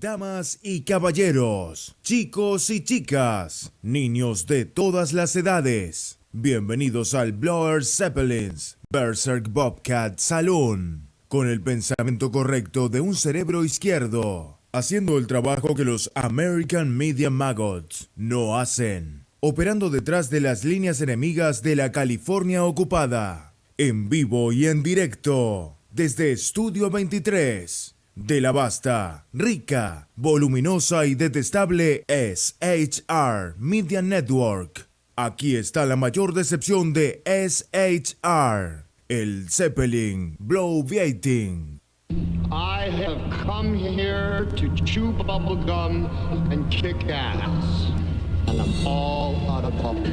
Damas y caballeros, chicos y chicas, niños de todas las edades, bienvenidos al Blower Zeppelins, Berserk, Bobcat, Saloon, con el pensamiento correcto de un cerebro izquierdo, haciendo el trabajo que los American Media Maggots no hacen, operando detrás de las líneas enemigas de la California ocupada, en vivo y en directo, desde Estudio 23, de la vasta, rica, voluminosa y detestable SHR Media Network. Aquí está la mayor decepción de SHR, el Zeppelin Bloviating. I have come here to chew bubble gum and kick ass. And I'm all out of bubble.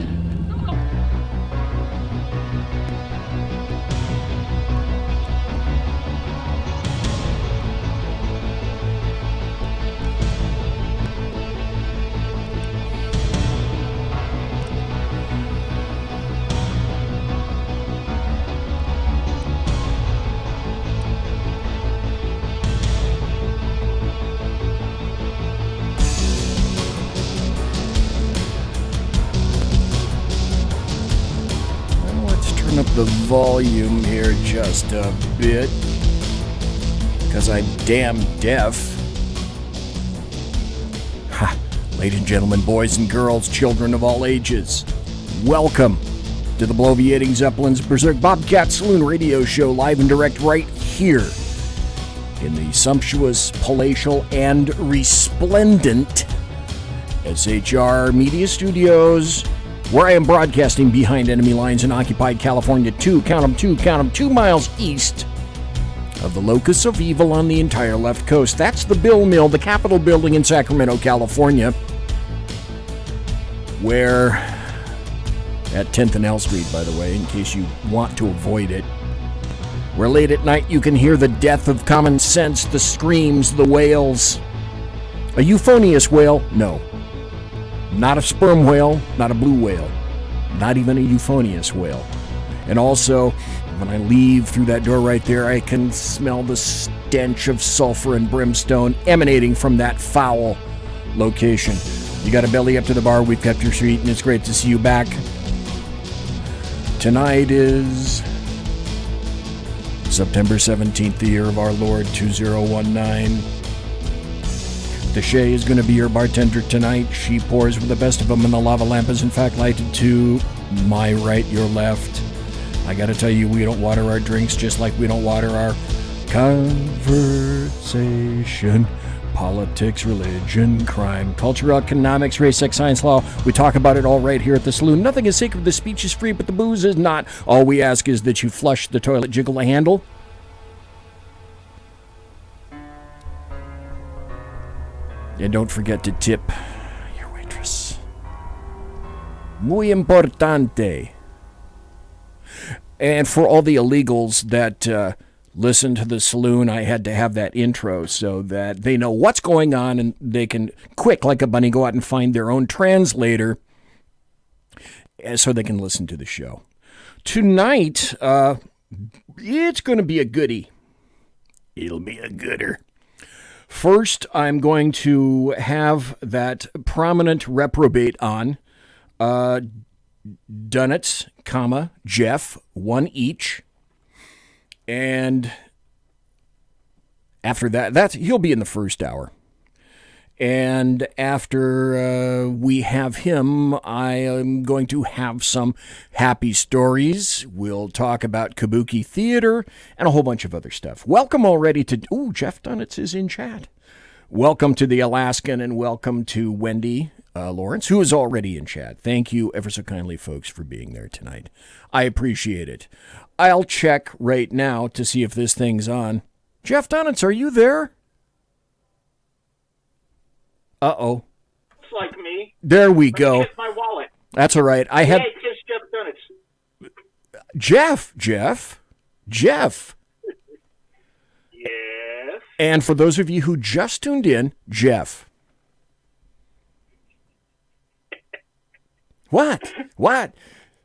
Turn up the volume here just a bit, because I'm damn deaf. Ha! Ladies and gentlemen, boys and girls, children of all ages, welcome to the Bloviating Zeppelins Berserk Bobcat Saloon radio show, live and direct right here in the sumptuous, palatial, and resplendent SHR Media Studios, where I am broadcasting behind enemy lines in occupied California, 2 miles east of the locus of evil on the entire left coast. That's the Bill Mill, the Capitol building in Sacramento, California, where, at 10th and L Street, by the way, in case you want to avoid it, where late at night you can hear the death of common sense, the screams, the wails. A euphonious wail? No. Not a sperm whale, not a blue whale, not even a euphonious whale. And also, when I leave through that door right there, I can smell the stench of sulfur and brimstone emanating from that foul location. You got a belly up to the bar, we've kept your street, and it's great to see you back. Tonight is September 17th, the year of our Lord, 2019. Deshay is going to be your bartender tonight. She pours with the best of them, and the lava lamp is in fact lighted to my right, your left. I got to tell you, we don't water our drinks just like we don't water our conversation. Politics, religion, crime, culture, economics, race, sex, science, law. We talk about it all right here at the Saloon. Nothing is sacred. The speech is free, but the booze is not. All we ask is that you flush the toilet, jiggle the handle. And don't forget to tip your waitress. Muy importante. And for all the illegals that listen to the Saloon, I had to have that intro so that they know what's going on and they can, quick like a bunny, go out and find their own translator so they can listen to the show. Tonight, it's going to be a goodie. It'll be a gooder. First, I'm going to have that prominent reprobate on, Dunnits, Jeff, one each. And after that, he'll be in the first hour. And after we have him, I am going to have some happy stories. We'll talk about kabuki theater and a whole bunch of other stuff. Welcome already to... Ooh, Jeff Dunnitz is in chat. Welcome to the Alaskan and welcome to Wendy Lawrence, who is already in chat. Thank you ever so kindly, folks, for being there tonight. I appreciate it. I'll check right now to see if this thing's on. Jeff Dunnitz, are you there? Uh-oh. It's like me. There we go. Get my wallet. That's all right. Hey, just Jeff Dunnitz. Jeff. Yes. And for those of you who just tuned in, Jeff. What?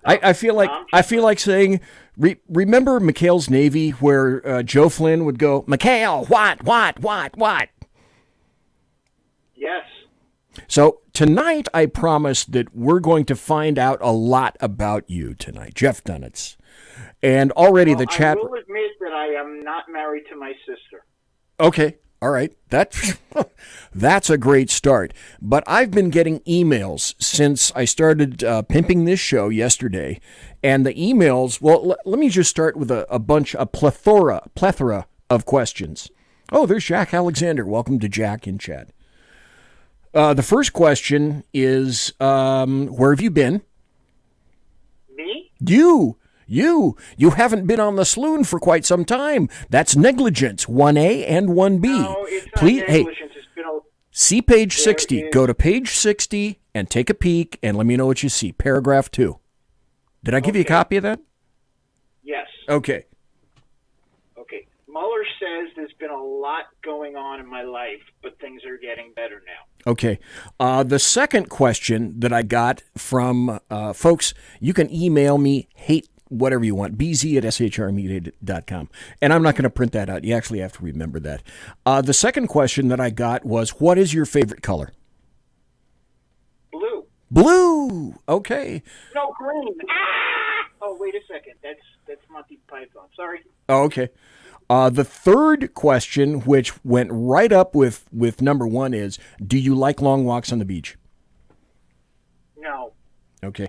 I feel like saying, remember McHale's Navy where Joe Flynn would go, McHale, what? Yes. So tonight, I promised that we're going to find out a lot about you tonight, Jeff Dunitz. And already the chat... I will admit that I am not married to my sister. Okay. All right. That's a great start. But I've been getting emails since I started pimping this show yesterday. And the emails, well, let me just start with a plethora of questions. Oh, there's Jack Alexander. Welcome to Jack in Chat. The first question is, where have you been? Me? You haven't been on the Saloon for quite some time. That's negligence, 1A and 1B. No, it's not negligence. It's been see page 60. Go to page 60 and take a peek and let me know what you see. Paragraph 2. Did I give you a copy of that? Yes. Okay. Okay. Mueller says there's been a lot going on in my life, but things are getting better now. Okay. The second question that I got from folks, you can email me, whatever you want, bz at shrmedia.com. And I'm not going to print that out. You actually have to remember that. The second question that I got was, what is your favorite color? Blue. Blue. Okay. No, green. Ah! Oh, wait a second. That's Monty Python. Sorry. Oh, okay. The third question, which went right up with number 1, is, do you like long walks on the beach? No. Okay.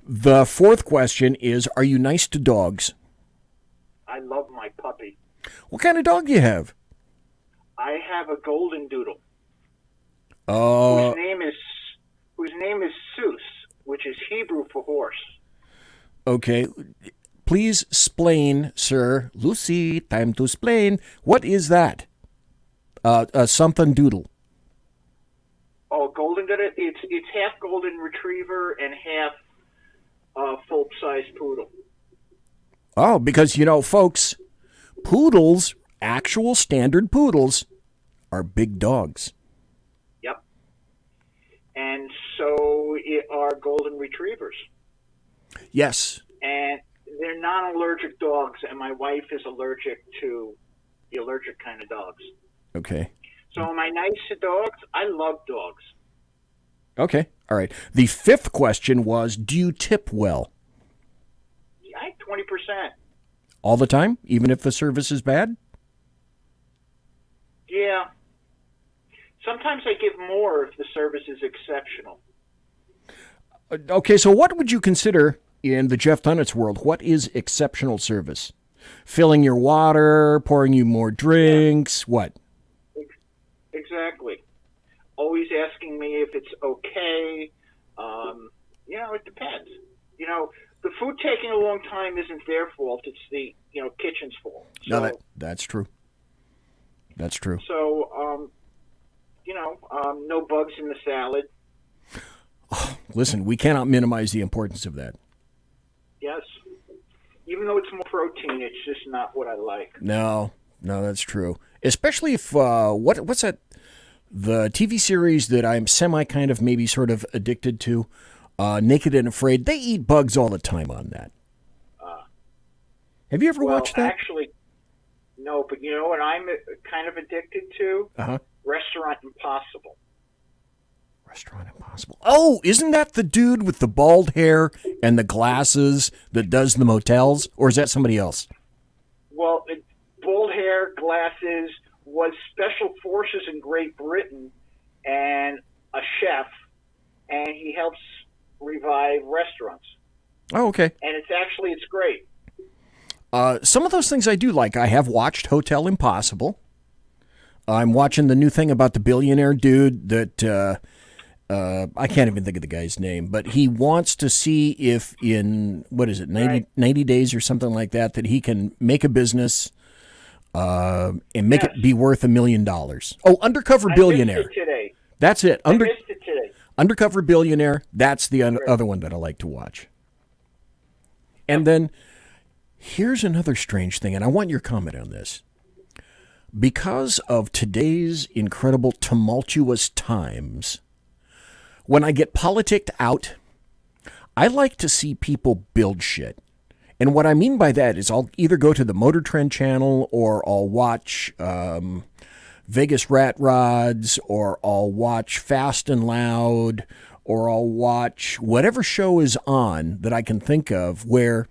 The fourth question is, are you nice to dogs? I love my puppy. What kind of dog do you have? I have a golden doodle. Oh. Whose name is Seuss, which is Hebrew for horse. Okay. Please explain, sir. Lucy, time to explain. What is that? Something doodle. Oh, golden doodle. It's half golden retriever and half full-size poodle. Oh, because, folks, poodles, actual standard poodles, are big dogs. Yep. And so are golden retrievers. Yes. And they're non-allergic dogs, and my wife is allergic to the allergic kind of dogs. Okay. So am I nice to dogs? I love dogs. Okay. All right. The fifth question was, do you tip well? I 20%. All the time, even if the service is bad? Yeah. Sometimes I give more if the service is exceptional. Okay, so what would you consider, in the Jeff Dunitz world, what is exceptional service? Filling your water, pouring you more drinks, what? Exactly. Always asking me if it's okay. It depends. The food taking a long time isn't their fault. It's the, kitchen's fault. So, no, that's true. That's true. So, no bugs in the salad. Oh, listen, we cannot minimize the importance of that. Yes. Even though it's more protein, it's just not what I like. No, that's true. Especially if, what's that, the TV series that I'm kind of maybe sort of addicted to, Naked and Afraid, they eat bugs all the time on that. Have you ever watched that? Actually, no, but you know what I'm kind of addicted to? Uh-huh. Restaurant Impossible. Restaurant Impossible. Oh, isn't that the dude with the bald hair and the glasses that does the motels? Or is that somebody else? Well, bald hair, glasses, was Special Forces in Great Britain and a chef, and he helps revive restaurants. Oh, okay. And it's great. Some of those things I do like. I have watched Hotel Impossible. I'm watching the new thing about the billionaire dude that... I can't even think of the guy's name, but he wants to see if in, 90 days or something like that he can make a business and make it be worth $1 million. Oh, Undercover Billionaire. I missed it today. That's it. I missed it today. Undercover Billionaire. That's the other one that I like to watch. And then here's another strange thing, and I want your comment on this. Because of today's incredible tumultuous times, when I get politicked out, I like to see people build shit. And what I mean by that is I'll either go to the Motor Trend channel or I'll watch Vegas Rat Rods, or I'll watch Fast and Loud, or I'll watch whatever show is on that I can think of where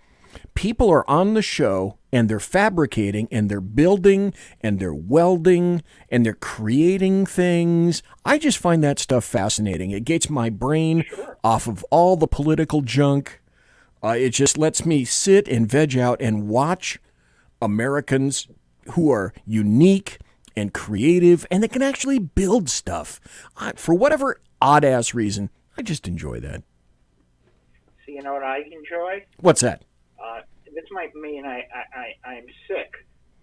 people are on the show and they're fabricating and they're building and they're welding and they're creating things. I just find that stuff fascinating. It gets my brain off of all the political junk. It just lets me sit and veg out and watch Americans who are unique and creative and they can actually build stuff. For whatever odd-ass reason, I just enjoy that. So you know what I enjoy? What's that? This might mean I'm sick,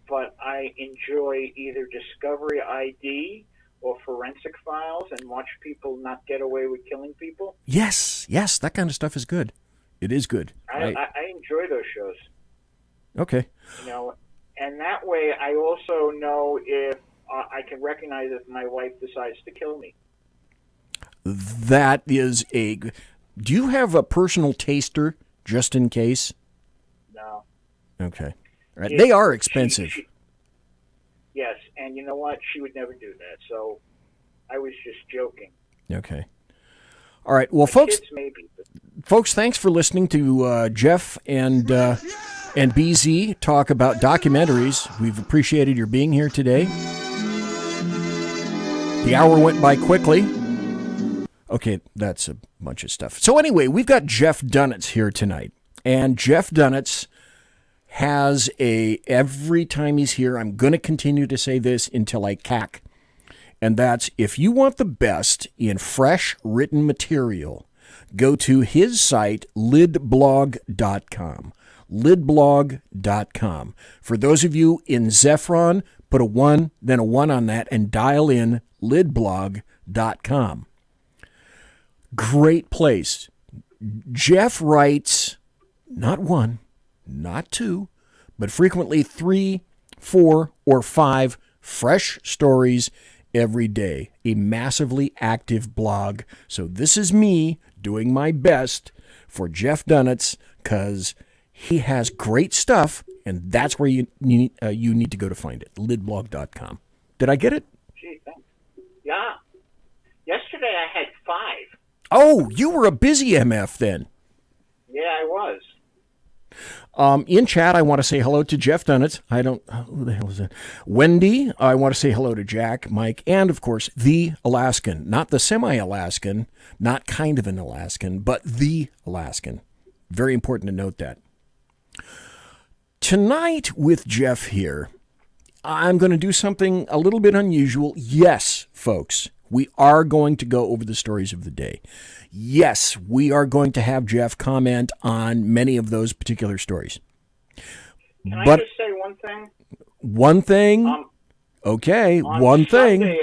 but I enjoy either Discovery ID or Forensic Files and watch people not get away with killing people. Yes, that kind of stuff is good. It is good. I enjoy those shows. Okay. You know, and that way I also know if I can recognize if my wife decides to kill me. That is a... Do you have a personal taster just in case? No. Okay. All right. They are expensive. Yes, and you know what? She would never do that, so I was just joking. Okay. All right. Well, folks, kids maybe, but... folks, thanks for listening to Jeff and BZ talk about documentaries. We've appreciated your being here today. The hour went by quickly. Okay, that's a bunch of stuff. So anyway, we've got Jeff Dunitz here tonight. And Jeff Dunitz has every time he's here, I'm going to continue to say this until I cack. And that's, if you want the best in fresh written material, go to his site, lidblog.com. lidblog.com. For those of you in Zephron, put a 1, then a 1 on that, and dial in lidblog.com. Great place. Jeff writes not 1, not 2, but frequently 3, 4, or 5 fresh stories every day. A massively active blog. So this is me doing my best for Jeff Dunitz because he has great stuff, and that's where you need to go to find it. lidblog.com. Did I get it? Gee, thanks. Yeah. Yesterday I had 5. Oh, you were a busy MF then. Yeah, I was. In chat, I want to say hello to Jeff Dunitz. Who the hell is that? Wendy. I want to say hello to Jack, Mike, and of course, the Alaskan. Not the semi-Alaskan, not kind of an Alaskan, but the Alaskan. Very important to note that. Tonight with Jeff here, I'm going to do something a little bit unusual. Yes, folks. We are going to go over the stories of the day. Yes, we are going to have Jeff comment on many of those particular stories. Can I just say one thing? One thing? Okay, one thing. Sunday,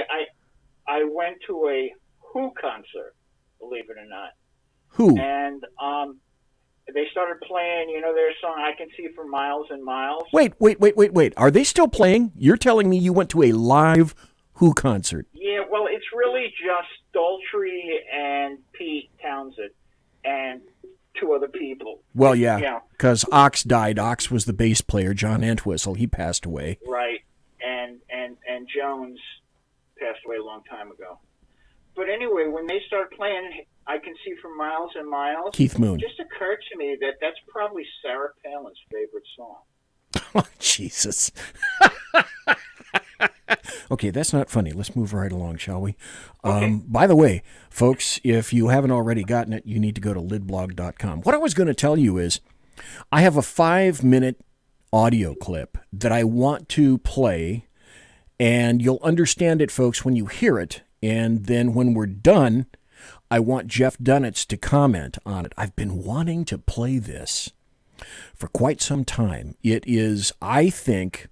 I went to a Who concert, believe it or not. Who? And they started playing, their song, I Can See for Miles and Miles. Wait. Are they still playing? You're telling me you went to a live Who concert? Yeah, well, it's really just Daltrey and Pete Townsend and 2 other people. Well, yeah, because Ox died. Ox was the bass player, John Entwistle. He passed away. Right, and Jones passed away a long time ago. But anyway, when they started playing I Can See for Miles and Miles, Keith Moon, it just occurred to me that that's probably Sarah Palin's favorite song. Oh, Jesus. Okay, that's not funny. Let's move right along, shall we? Okay. By the way, folks, if you haven't already gotten it, you need to go to lidblog.com. What I was going to tell you is I have a 5-minute audio clip that I want to play, and you'll understand it, folks, when you hear it. And then when we're done, I want Jeff Dunitz to comment on it. I've been wanting to play this for quite some time. It is, I think...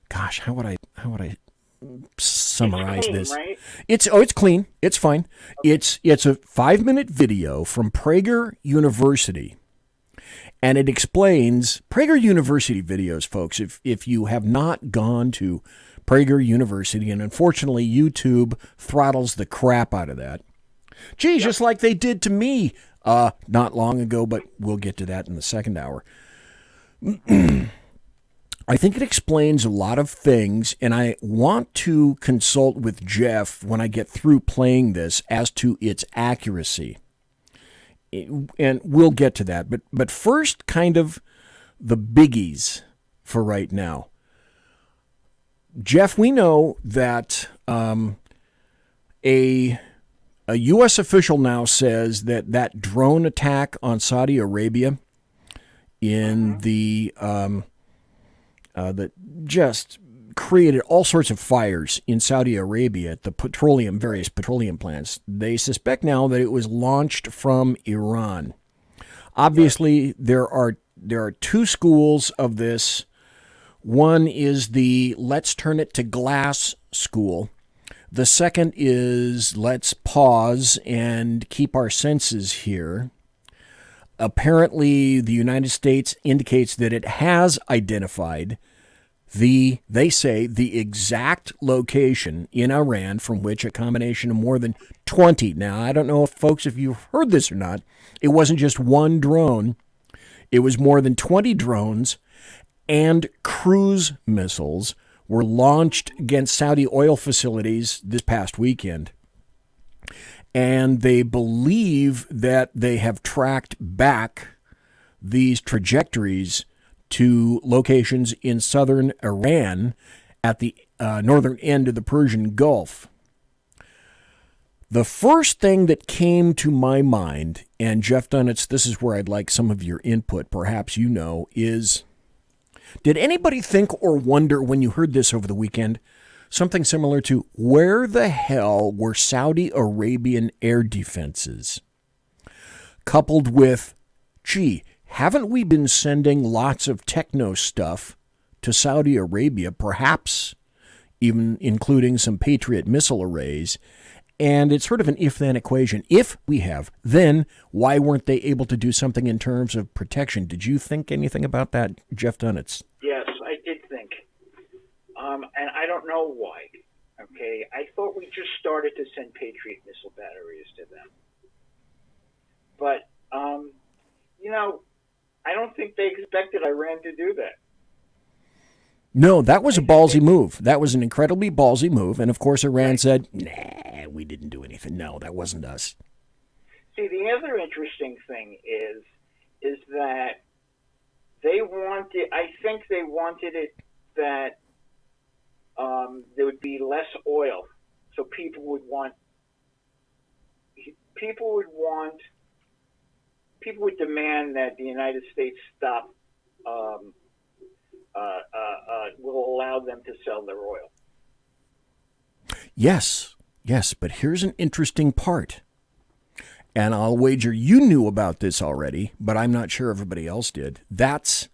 Gosh, how would I summarize this? Right? It's clean. It's fine. Okay. It's a 5-minute video from Prager University, and it explains Prager University videos, folks. If you have not gone to Prager University, and unfortunately YouTube throttles the crap out of that. Gee, just like they did to me not long ago, but we'll get to that in the second hour. I think it explains a lot of things, and I want to consult with Jeff when I get through playing this as to its accuracy. And we'll get to that. But first, kind of the biggies for right now. Jeff, we know that a U.S. official now says that drone attack on Saudi Arabia in that just created all sorts of fires in Saudi Arabia at the various petroleum plants. They suspect now that it was launched from Iran. Obviously, there are two schools of this. One is the let's turn it to glass school. The second is let's pause and keep our senses here. Apparently, the United States indicates that it has identified the exact location in Iran from which a combination of more than 20. Now, I don't know if you've heard this or not. It wasn't just one drone. It was more than 20 drones and cruise missiles were launched against Saudi oil facilities this past weekend. And they believe that they have tracked back these trajectories to locations in southern Iran at the northern end of the Persian Gulf. The first thing that came to my mind, and Jeff Dunitz, this is where I'd like some of your input, perhaps you know, is did anybody think or wonder when you heard this over the weekend something similar to where the hell were Saudi Arabian air defenses? Coupled with, gee, haven't we been sending lots of techno stuff to Saudi Arabia, perhaps even including some Patriot missile arrays? And it's sort of an if-then equation. If we have, then why weren't they able to do something in terms of protection? Did you think anything about that, Jeff Dunitz? Yes, I did think. And I don't know why. Okay, I thought we just started to send Patriot missile batteries to them. But, I don't think they expected Iran to do that. No, that was a ballsy move. That was an incredibly ballsy move. And, of course, Iran said, nah, we didn't do anything. No, that wasn't us. See, the other interesting thing is that they wanted it that there would be less oil. So people would demand that the United States stop will allow them to sell their oil. Yes, but here's an interesting part. And I'll wager you knew about this already, but I'm not sure everybody else did. That's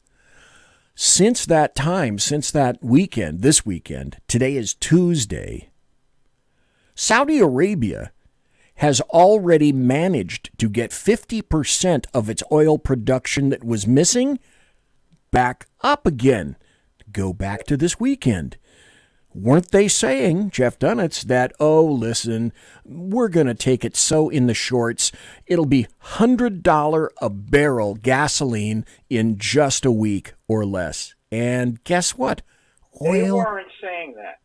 since that weekend, this weekend, today is Tuesday, Saudi Arabia has already managed to get 50% of its oil production that was missing back up again. Go back to this weekend. Weren't they saying, Jeff Dunitz, that, oh, listen, we're going to take it so in the shorts, it'll be $100 a barrel gasoline in just a week or less. And guess what? Oil. They weren't saying that.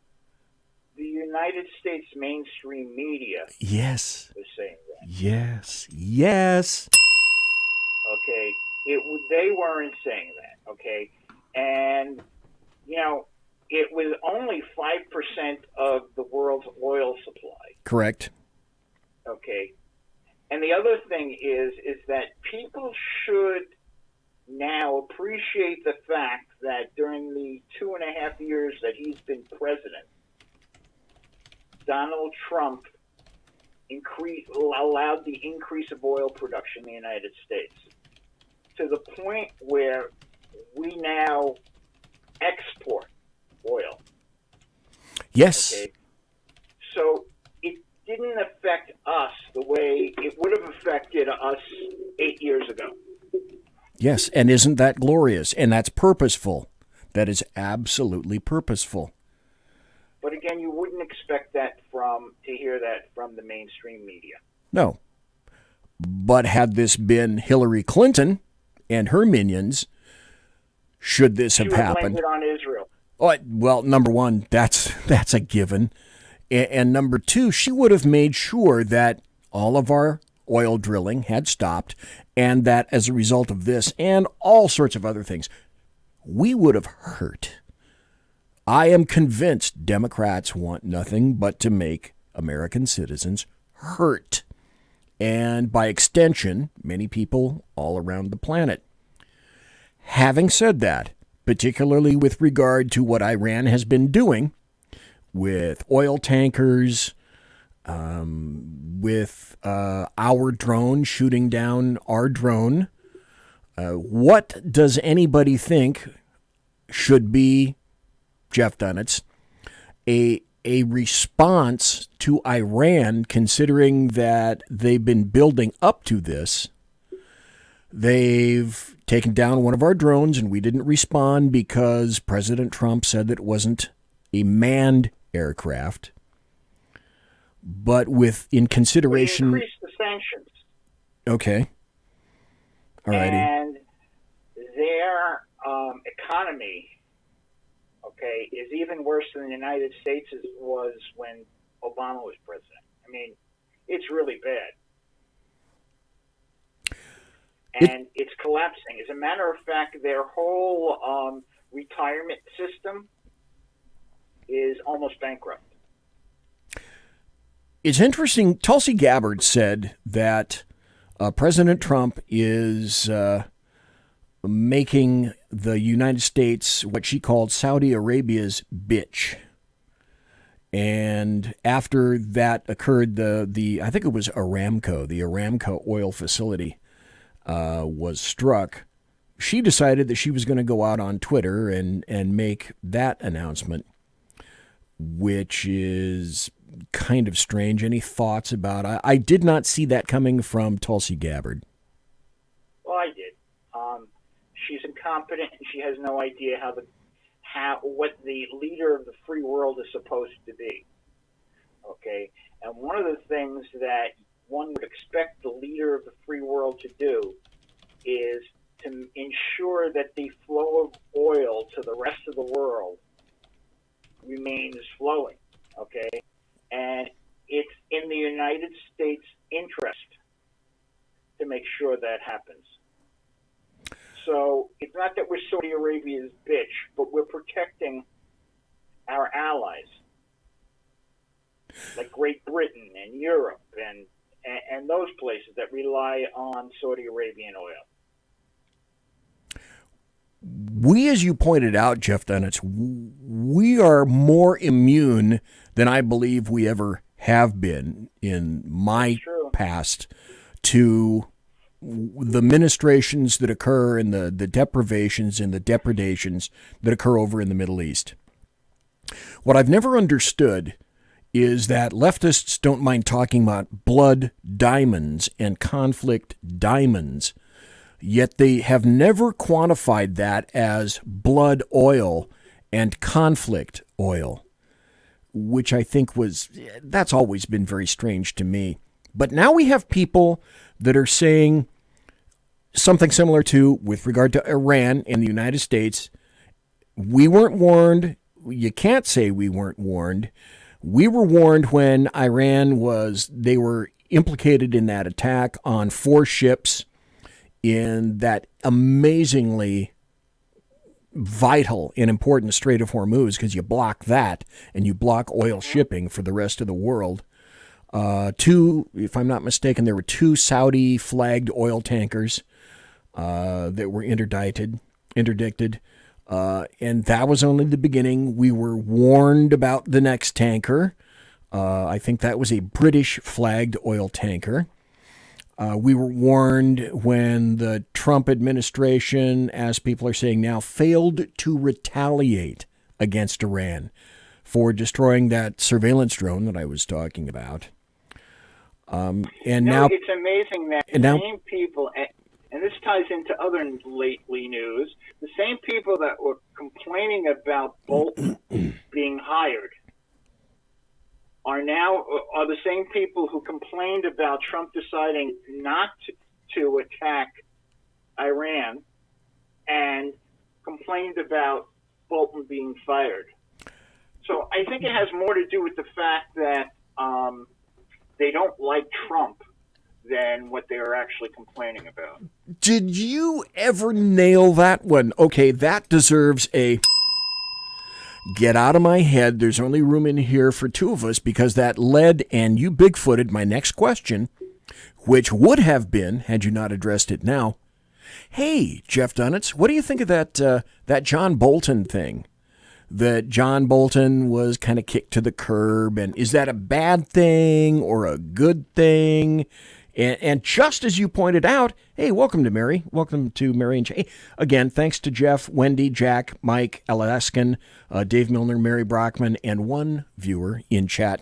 The United States mainstream media yes. was saying that. Yes. Okay, they weren't saying that, okay? And, it was only 5% of the world's oil supply. Correct. Okay. And the other thing is that people should now appreciate the fact that during the 2.5 years that he's been president, Donald Trump allowed the increase of oil production in the United States to the point where we now export oil. Yes. Okay. So it didn't affect us the way it would have affected us 8 years ago. Yes, and isn't that glorious? And that's purposeful. That is absolutely purposeful. But again, you wouldn't expect that to hear that from the mainstream media. No. But had this been Hillary Clinton and her minions, should this have happened. She would blame it on Israel. Well, number one, that's a given. And number two, she would have made sure that all of our oil drilling had stopped, and that as a result of this and all sorts of other things, we would have hurt. I am convinced Democrats want nothing but to make American citizens hurt, and by extension, many people all around the planet. Having said that, particularly with regard to what Iran has been doing with oil tankers, with our drone shooting down our drone, what does anybody think should be, Jeff Dunitz, a response to Iran, considering that they've been building up to this? They've taken down one of our drones, and we didn't respond because President Trump said that it wasn't a manned aircraft. But in consideration... We increased the sanctions. Okay. All righty. And their economy, okay, is even worse than the United States was when Obama was president. I mean, it's really bad. And it's collapsing. As a matter of fact, their whole retirement system is almost bankrupt. It's interesting. Tulsi Gabbard said that President Trump is making the United States what she called Saudi Arabia's bitch. And after that occurred, the I think it was Aramco, the Aramco oil facility was struck. She decided that she was going to go out on Twitter and make that announcement, which is kind of strange. Any thoughts about it? I did not see that coming from Tulsi Gabbard. Well, I did. She's incompetent, and she has no idea what the leader of the free world is supposed to be. Okay, and one of the things that one would expect the leader of the free world to do is to ensure that the flow of oil to the rest of the world remains flowing. Okay, and it's in the United States' interest to make sure that happens. So it's not that we're Saudi Arabia's bitch, but we're protecting our allies, like Great Britain and Europe and those places that rely on Saudi Arabian oil. We, as you pointed out, Jeff Dunitz, we are more immune than I believe we ever have been in my past to the ministrations that occur and the deprivations and the depredations that occur over in the Middle East. What I've never understood is that leftists don't mind talking about blood diamonds and conflict diamonds, yet they have never quantified that as blood oil and conflict oil, which I think that's always been very strange to me. But now we have people that are saying something similar to, with regard to Iran and the United States, we weren't warned. You can't say we weren't warned. We were warned when they were implicated in that attack on 4 ships in that amazingly vital and important Strait of Hormuz, because you block that and you block oil shipping for the rest of the world. 2, if I'm not mistaken, there were 2 Saudi-flagged oil tankers that were interdicted. And that was only the beginning. We were warned about the next tanker. I think that was a British-flagged oil tanker. We were warned when the Trump administration, as people are saying now, failed to retaliate against Iran for destroying that surveillance drone that I was talking about. Now it's amazing that same people, and this ties into other lately news, the same people that were complaining about Bolton being hired are the same people who complained about Trump deciding not to attack Iran and complained about Bolton being fired. So I think it has more to do with the fact that they don't like Trump than what they are actually complaining about. Did you ever nail that one? Okay, that deserves a get out of my head. There's only room in here for two of us, because that led, and you bigfooted my next question, which would have been, had you not addressed it now, hey, Jeff Dunitz, what do you think of that John Bolton thing? That John Bolton was kind of kicked to the curb, and is that a bad thing or a good thing? And just as you pointed out, hey, welcome to Mary and Jay. Again, thanks to Jeff, Wendy, Jack, Mike, Alaskan, Dave Milner, Mary Brockman, and one viewer in chat.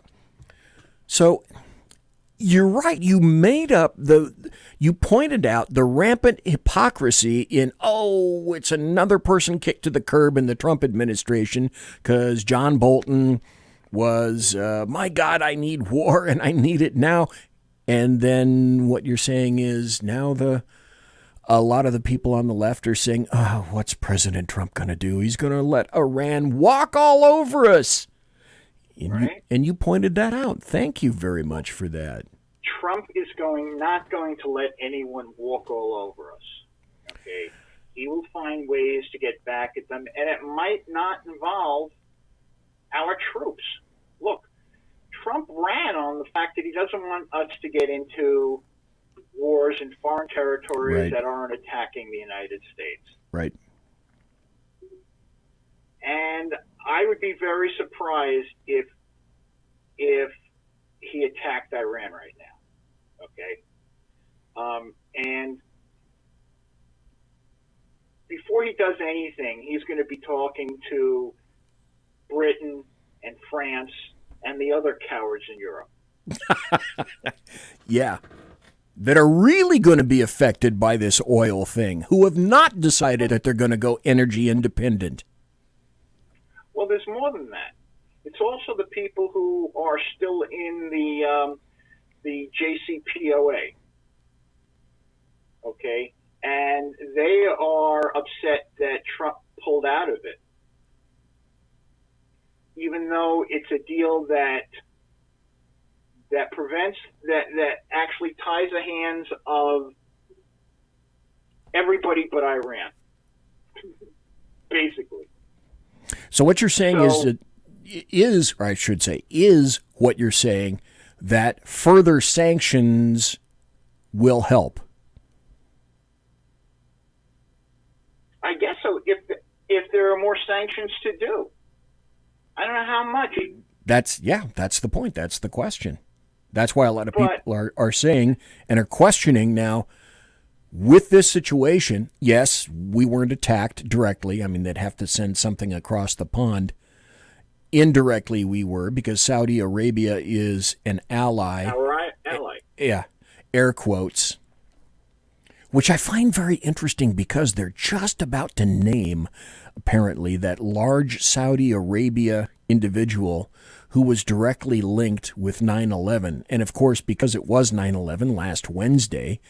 So you're right. You you pointed out the rampant hypocrisy in, it's another person kicked to the curb in the Trump administration because John Bolton was, my God, I need war and I need it now. And then what you're saying is now a lot of the people on the left are saying, what's President Trump going to do? He's going to let Iran walk all over us. And you pointed that out. Thank you very much for that. Trump is not going to let anyone walk all over us. Okay, he will find ways to get back at them, and it might not involve our troops. Look, Trump ran on the fact that he doesn't want us to get into wars in foreign territories that aren't attacking the United States. Right. And I would be very surprised if he attacked Iran right now. Okay. And before he does anything, he's going to be talking to Britain and France and the other cowards in Europe. Yeah. That are really going to be affected by this oil thing, who have not decided that they're going to go energy independent. Well, there's more than that. It's also the people who are still in the JCPOA. Okay? And they are upset that Trump pulled out of it. Even though it's a deal that prevents, that actually ties the hands of everybody but Iran. Basically. So what you're saying is what you're saying that further sanctions will help? I guess so. If there are more sanctions to do, I don't know how much. That's the point. That's the question. That's why a lot of people are saying and are questioning now. With this situation, yes, we weren't attacked directly. I mean, they'd have to send something across the pond. Indirectly, we were, because Saudi Arabia is an ally. Our ally. Yeah, air quotes. Which I find very interesting because they're just about to name, apparently, that large Saudi Arabia individual who was directly linked with 9/11. And of course, because it was 9/11 last Wednesday,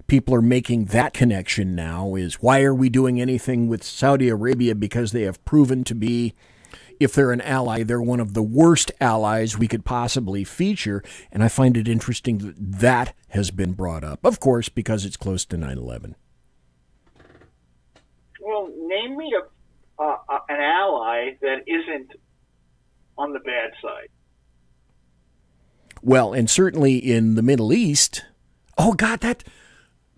people are making that connection now is, why are we doing anything with Saudi Arabia? Because they have proven to be, if they're an ally, they're one of the worst allies we could possibly feature. And I find it interesting that that has been brought up, of course, because it's close to 9/11. Well, name me an ally that isn't on the bad side. Well, and certainly in the Middle East. Oh, God, that...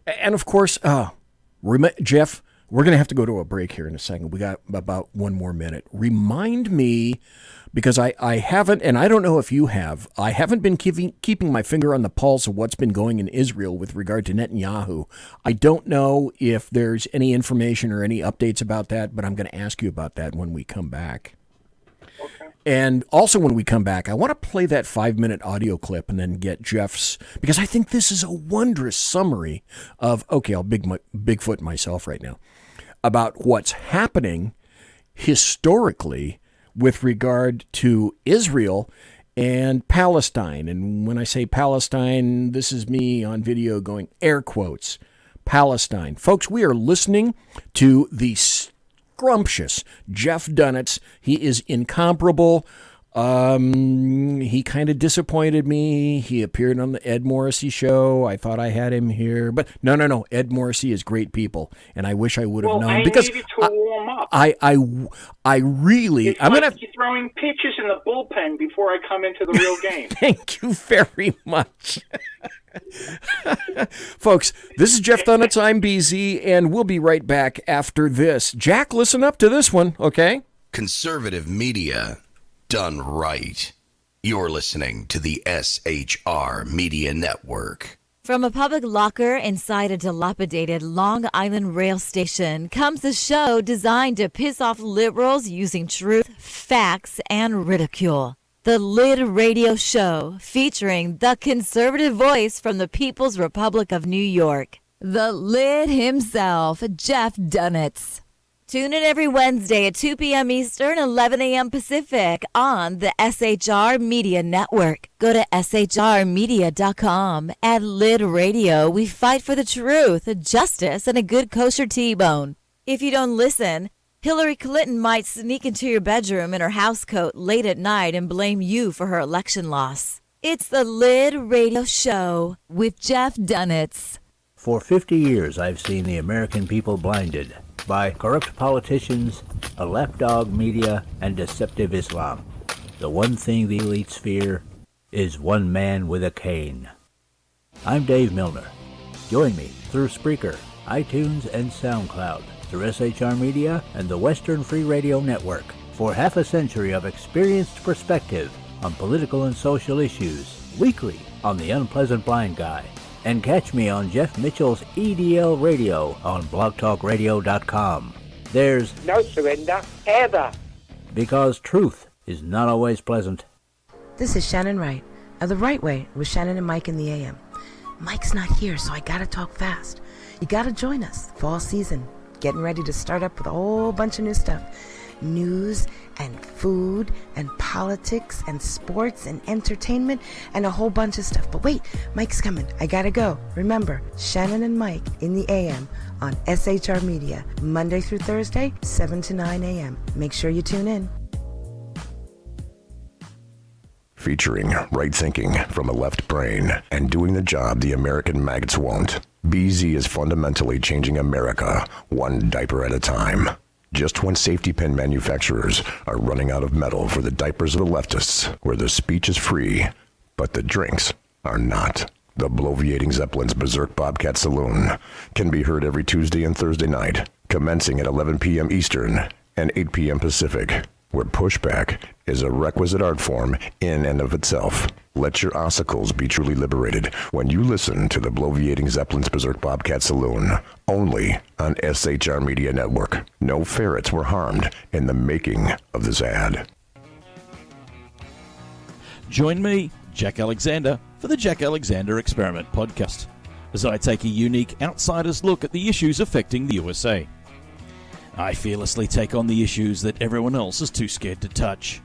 And of course, Jeff, we're going to have to go to a break here in a second. We got about one more minute. Remind me, because I haven't, and I don't know if you have, I haven't been keeping my finger on the pulse of what's been going in Israel with regard to Netanyahu. I don't know if there's any information or any updates about that, but I'm going to ask you about that when we come back. Okay. And also when we come back, I want to play that 5-minute audio clip and then get Jeff's, because I think this is a wondrous summary of, okay, I'll Bigfoot myself right now, about what's happening historically with regard to Israel and Palestine. And when I say Palestine, this is me on video going air quotes, Palestine. Folks, we are listening to the scrumptious Jeff Dunetz. He is incomparable. He kind of disappointed me. He appeared on the Ed Morrissey show. I thought I had him here, but no. Ed Morrissey is great people, and I wish I would have known because needed to warm up. I really, I'm gonna throwing pitches in the bullpen before I come into the real game. Thank you very much. Folks, this is Jeff Dunetz. I'm BZ, and we'll be right back after this. Jack, listen up to this one, okay? Conservative media done right. You're listening to the SHR Media Network. From a public locker inside a dilapidated Long Island rail station comes a show designed to piss off liberals using truth, facts, and ridicule. The Lid Radio Show, featuring the conservative voice from the People's Republic of New York, the Lid himself, Jeff Dunetz. Tune in every Wednesday at 2 p.m. Eastern, 11 a.m. Pacific on the SHR Media Network. Go to shrmedia.com. At Lid Radio, we fight for the truth, justice, and a good kosher T-bone. If you don't listen, Hillary Clinton might sneak into your bedroom in her housecoat late at night and blame you for her election loss. It's the Lid Radio Show with Jeff Dunetz. For 50 years, I've seen the American people blinded by corrupt politicians, a lapdog media, and deceptive Islam. The one thing the elites fear is one man with a cane. I'm Dave Milner. Join me through Spreaker, iTunes, and SoundCloud, through SHR Media and the Western Free Radio Network, for half a century of experienced perspective on political and social issues, weekly on The Unpleasant Blind Guy. And catch me on Jeff Mitchell's EDL Radio on blogtalkradio.com. There's no surrender, ever. Because truth is not always pleasant. This is Shannon Wright of The Right Way with Shannon and Mike in the AM. Mike's not here, so I gotta talk fast. You gotta join us. Fall season. Getting ready to start up with a whole bunch of new stuff. News and food and politics and sports and entertainment and a whole bunch of stuff. But wait, Mike's coming. I gotta go. Remember, Shannon and Mike in the AM on SHR Media, Monday through Thursday, 7 to 9 a.m. Make sure you tune in. Featuring right thinking from a left brain and doing the job the American maggots won't. BZ is fundamentally changing America one diaper at a time. Just when safety pin manufacturers are running out of metal for the diapers of the leftists, where the speech is free, but the drinks are not. The bloviating Zeppelin's Berserk Bobcat Saloon can be heard every Tuesday and Thursday night, commencing at 11 p.m. Eastern and 8 p.m. Pacific, where pushback is a requisite art form in and of itself. Let your ossicles be truly liberated when you listen to the bloviating Zeppelin's Berserk Bobcat Saloon, only on SHR Media Network. No ferrets were harmed in the making of this ad. Join me, Jack Alexander, for the Jack Alexander Experiment podcast, as I take a unique outsider's look at the issues affecting the USA. I fearlessly take on the issues that everyone else is too scared to touch.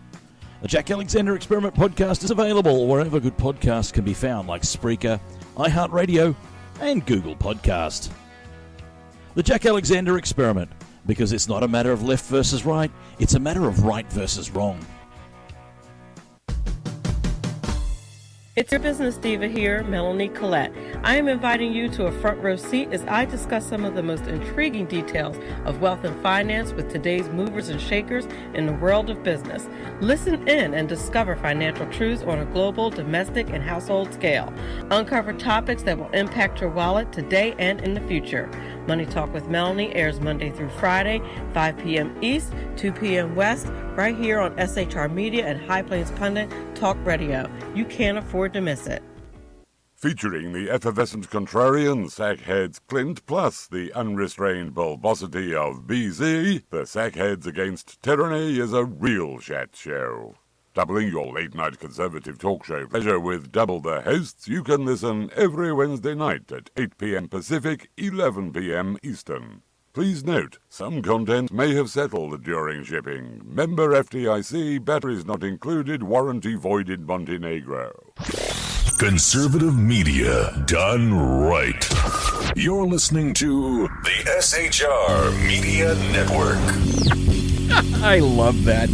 The Jack Alexander Experiment podcast is available wherever good podcasts can be found, like Spreaker, iHeartRadio, and Google Podcast. The Jack Alexander Experiment, because it's not a matter of left versus right, it's a matter of right versus wrong. It's your business diva here, Melanie Collette. I am inviting you to a front row seat as I discuss some of the most intriguing details of wealth and finance with today's movers and shakers in the world of business. Listen in and discover financial truths on a global, domestic, and household scale. Uncover topics that will impact your wallet today and in the future. Money Talk with Melanie airs Monday through Friday, 5 p.m. East, 2 p.m. West, right here on SHR Media and High Plains Pundit Talk Radio. You can't afford to miss it. Featuring the effervescent contrarian sackheads Clint, plus the unrestrained bulbosity of BZ, the Sackheads Against Tyranny is a real chat show. Doubling your late-night conservative talk show pleasure with double the hosts, you can listen every Wednesday night at 8 p.m. Pacific, 11 p.m. Eastern. Please note, some content may have settled during shipping. Member FDIC, batteries not included, warranty voided Montenegro. Conservative media done right. You're listening to the SHR Media Network. I love that.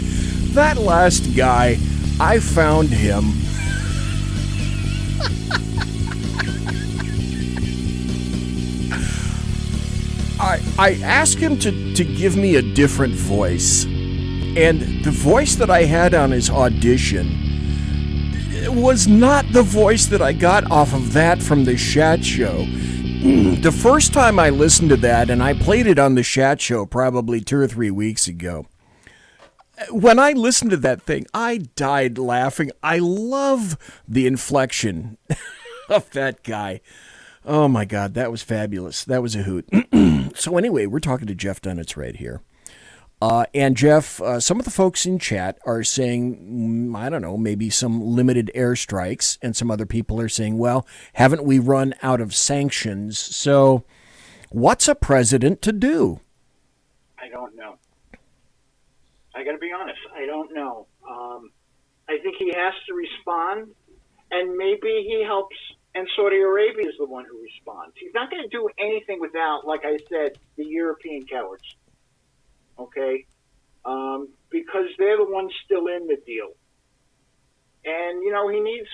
That last guy, I found him. I asked him to give me a different voice. And the voice that I had on his audition was not the voice that I got off of that from the Chat Show. The first time I listened to that, and I played it on the Chat Show probably 2 or 3 weeks ago, when I listened to that thing, I died laughing. I love the inflection of that guy. Oh my God, that was fabulous. That was a hoot. So anyway, we're talking to Jeff Dunitz right here. And Jeff, some of the folks in chat are saying, I don't know, maybe some limited airstrikes, and some other people are saying, well, haven't we run out of sanctions? So what's a president to do? I don't know. I got to be honest. I don't know. I think he has to respond, and maybe he helps, and Saudi Arabia is the one who responds. He's not going to do anything without, like I said, the European cowards. Okay? Because they're the ones still in the deal. And, you know, he needs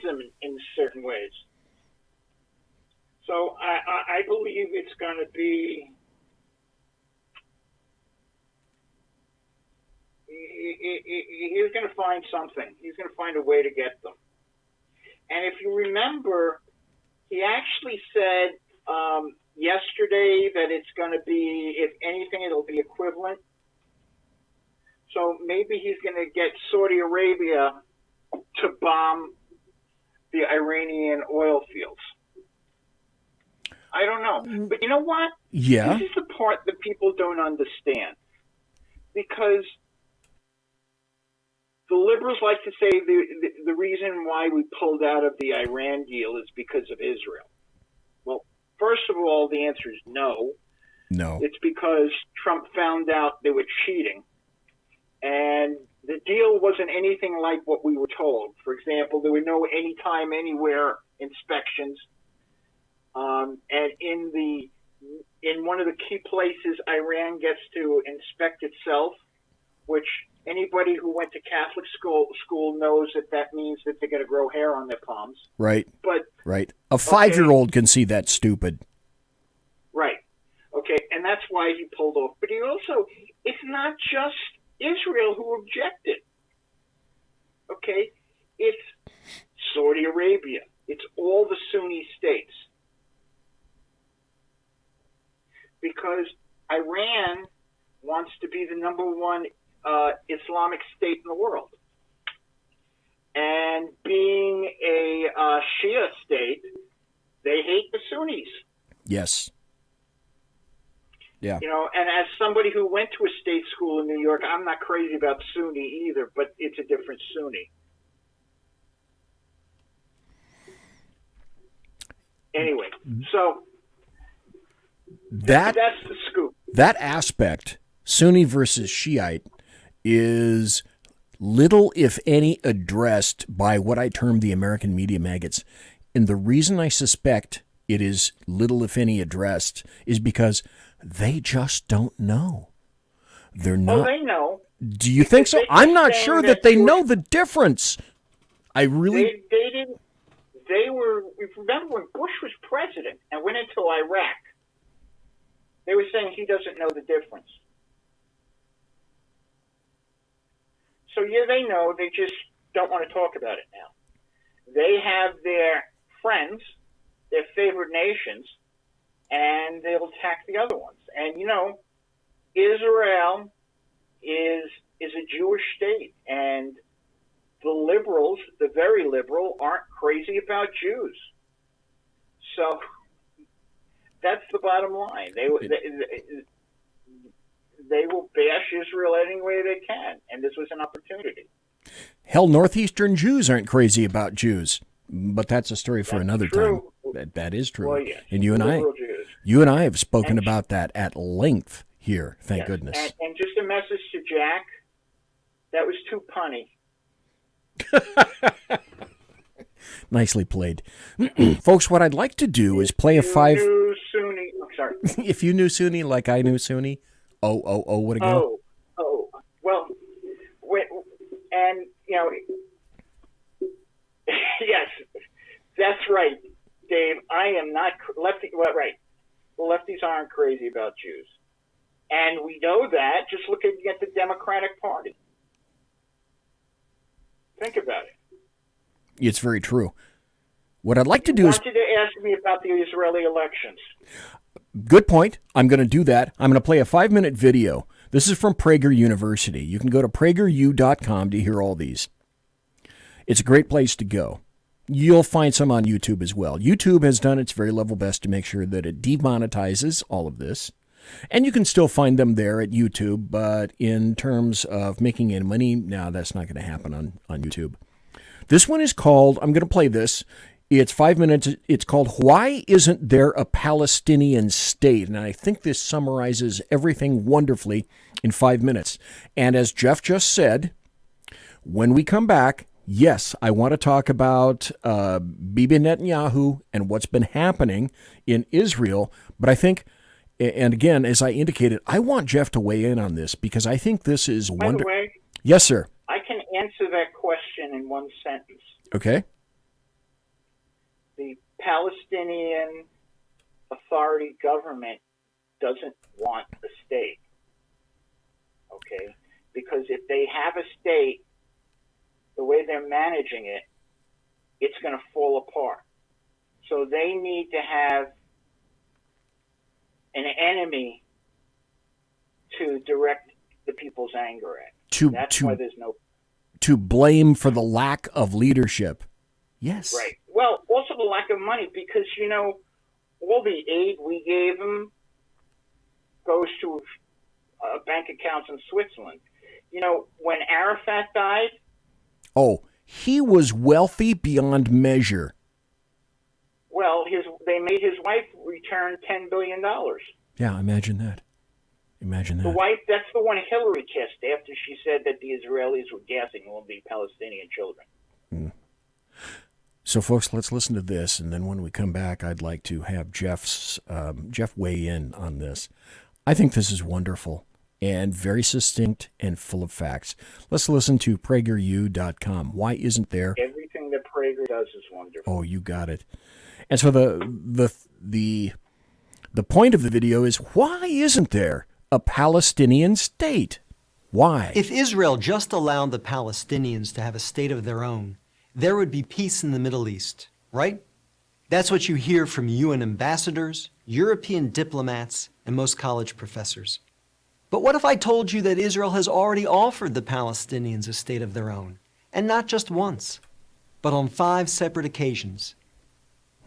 them in certain ways. So I believe it's going to be... He's going to find something. He's going to find a way to get them. And if you remember, he actually said yesterday that it's going to be, if anything, it'll be equivalent. So maybe he's going to get Saudi Arabia to bomb the Iranian oil fields. I don't know. But you know what? Yeah. This is the part that people don't understand. Because the liberals like to say the reason why we pulled out of the Iran deal is because of Israel. Well, first of all, the answer is no. No. It's because Trump found out they were cheating. And the deal wasn't anything like what we were told. For example, there were no anytime, anywhere inspections. And in one of the key places, Iran gets to inspect itself, which anybody who went to Catholic school knows that means that they're going to grow hair on their palms. Right. But right. A 5-year-old can see that stupid. Right. Okay. And that's why he pulled off. But he also, it's not just Israel who objected. Okay. It's Saudi Arabia. It's all the Sunni states. Because Iran wants to be the number one Islamic state in the world. And being a Shia state, they hate the Sunnis. Yes. Yeah. You know, and as somebody who went to a state school in New York, I'm not crazy about Sunni either, but it's a different Sunni. Anyway, so that's the scoop. That aspect, Sunni versus Shiite, is little, if any, addressed by what I term the American media maggots. And the reason I suspect it is little, if any, addressed is because they just don't know. They're not. Oh, they know. Do you think so? I'm not sure that they know the difference. I really... They didn't. They were... Remember when Bush was president and went into Iraq, they were saying he doesn't know the difference. So, yeah, they know. They just don't want to talk about it now. They have their friends, their favorite nations, and they'll attack the other ones. And, you know, Israel is a Jewish state, and the liberals, the very liberal, aren't crazy about Jews. So that's the bottom line. They will bash Israel any way they can, and this was an opportunity. Hell, Northeastern Jews aren't crazy about Jews, but that's a story for another time. That is true. Well, yes. And you and I have spoken about that at length here. Thank goodness. And just a message to Jack: that was too punny. Nicely played. Folks, what I'd like to do is play a five... Knew Sunni. I'm sorry. If you knew Sunni like I knew Sunni, what a go. Well, and, yes, that's right, Dave. I am not lefty. Well, right. The lefties aren't crazy about Jews. And we know that. Just look at the Democratic Party. Think about it. It's very true. What I'd like to do is... I want you to ask me about the Israeli elections. Good point. I'm going to do that. I'm going to play a 5-minute video. This is from Prager University. You can go to prageru.com to hear all these. It's a great place to go. You'll find some on YouTube as well. YouTube has done its very level best to make sure that it demonetizes all of this. And you can still find them there at YouTube, but in terms of making any money, no, that's not going to happen on YouTube. This one is called, I'm going to play this. It's 5 minutes. It's called Why Isn't There a Palestinian State? And I think this summarizes everything wonderfully in 5 minutes. And as Jeff just said, when we come back, yes, I want to talk about Bibi Netanyahu and what's been happening in Israel. But I think, and again, as I indicated, I want Jeff to weigh in on this because I think this is wonderful. By the way, yes, sir. I can answer that question in one sentence. Okay. The Palestinian Authority government doesn't want a state. Okay? Because if they have a state, the way they're managing it, it's going to fall apart. So they need to have an enemy to direct the people's anger at. That's why there's no... To blame for the lack of leadership. Yes. Right. Well, also the lack of money, because, all the aid we gave them goes to bank accounts in Switzerland. When Arafat died... Oh, he was wealthy beyond measure. Well, they made his wife return $10 billion. Yeah, imagine that. The wife, that's the one Hillary kissed after she said that the Israelis were gassing all the Palestinian children. So, folks, let's listen to this, and then when we come back, I'd like to have Jeff weigh in on this. I think this is wonderful and very succinct and full of facts. Let's listen to prageru.com. Why isn't there... Everything that Prager does is wonderful. Oh, you got it. And so the point of the video is, why isn't there a Palestinian state? Why? If Israel just allowed the Palestinians to have a state of their own, there would be peace in the Middle East, right? That's what you hear from UN ambassadors, European diplomats, and most college professors. But what if I told you that Israel has already offered the Palestinians a state of their own, and not just once, but on 5 separate occasions?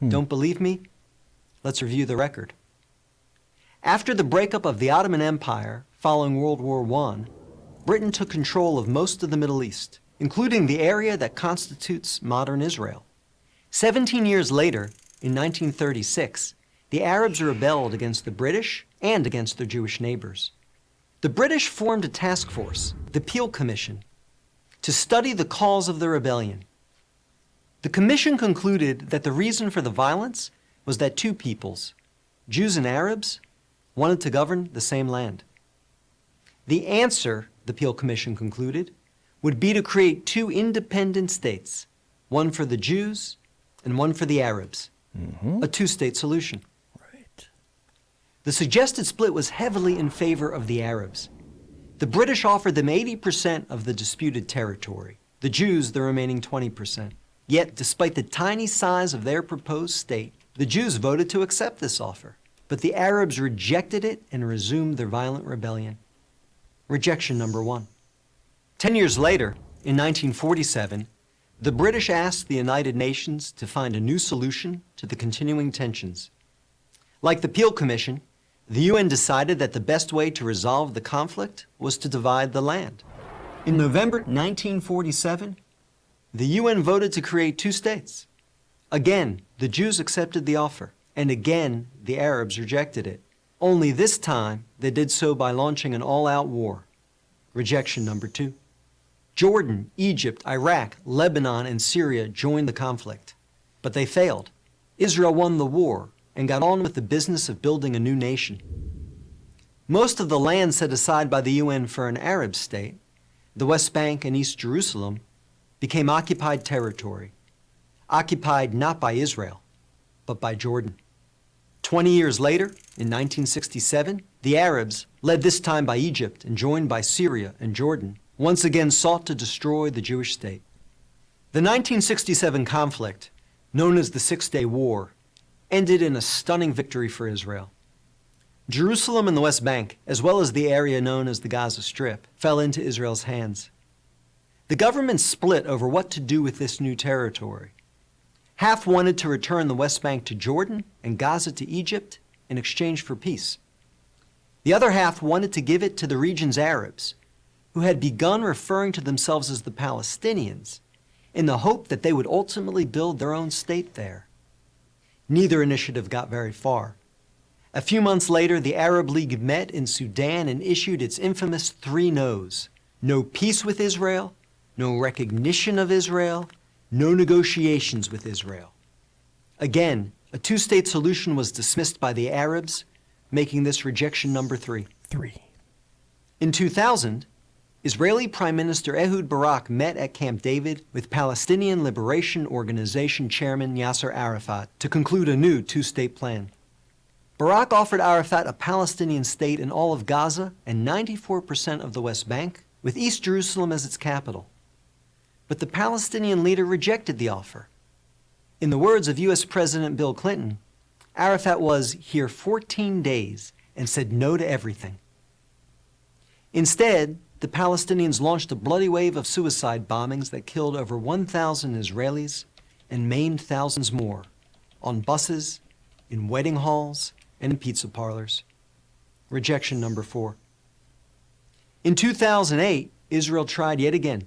Don't believe me? Let's review the record. After the breakup of the Ottoman Empire following World War I, Britain took control of most of the Middle East, including the area that constitutes modern Israel. 17 years later, in 1936, the Arabs rebelled against the British and against their Jewish neighbors. The British formed a task force, the Peel Commission, to study the cause of the rebellion. The commission concluded that the reason for the violence was that 2 peoples, Jews and Arabs, wanted to govern the same land. The answer, the Peel Commission concluded, would be to create 2 independent states, one for the Jews and one for the Arabs, a 2-state solution. Right. The suggested split was heavily in favor of the Arabs. The British offered them 80% of the disputed territory, the Jews the remaining 20%. Yet, despite the tiny size of their proposed state, the Jews voted to accept this offer. But the Arabs rejected it and resumed their violent rebellion. Rejection number 1. 10 years later, in 1947, the British asked the United Nations to find a new solution to the continuing tensions. Like the Peel Commission, the UN decided that the best way to resolve the conflict was to divide the land. In November 1947, the UN voted to create 2 states. Again, the Jews accepted the offer, and again, the Arabs rejected it. Only this time, they did so by launching an all-out war. Rejection number 2. Jordan, Egypt, Iraq, Lebanon, and Syria joined the conflict. But they failed. Israel won the war and got on with the business of building a new nation. Most of the land set aside by the UN for an Arab state, the West Bank and East Jerusalem, became occupied territory, occupied not by Israel, but by Jordan. 20 years later, in 1967, the Arabs, led this time by Egypt and joined by Syria and Jordan, once again sought to destroy the Jewish state. The 1967 conflict, known as the Six-Day War, ended in a stunning victory for Israel. Jerusalem and the West Bank, as well as the area known as the Gaza Strip, fell into Israel's hands. The government split over what to do with this new territory. Half wanted to return the West Bank to Jordan and Gaza to Egypt in exchange for peace. The other half wanted to give it to the region's Arabs, who had begun referring to themselves as the Palestinians, in the hope that they would ultimately build their own state there. Neither initiative got very far. A few months later, the Arab League met in Sudan and issued its infamous 3 no's. No peace with Israel, no recognition of Israel, no negotiations with Israel. Again, a 2-state solution was dismissed by the Arabs, making this rejection number 3. In 2000, Israeli Prime Minister Ehud Barak met at Camp David with Palestinian Liberation Organization Chairman Yasser Arafat to conclude a new 2-state plan. Barak offered Arafat a Palestinian state in all of Gaza and 94% of the West Bank, with East Jerusalem as its capital. But the Palestinian leader rejected the offer. In the words of U.S. President Bill Clinton, Arafat was here 14 days and said no to everything. Instead, the Palestinians launched a bloody wave of suicide bombings that killed over 1,000 Israelis and maimed thousands more on buses, in wedding halls, and in pizza parlors. Rejection number 4. In 2008, Israel tried yet again.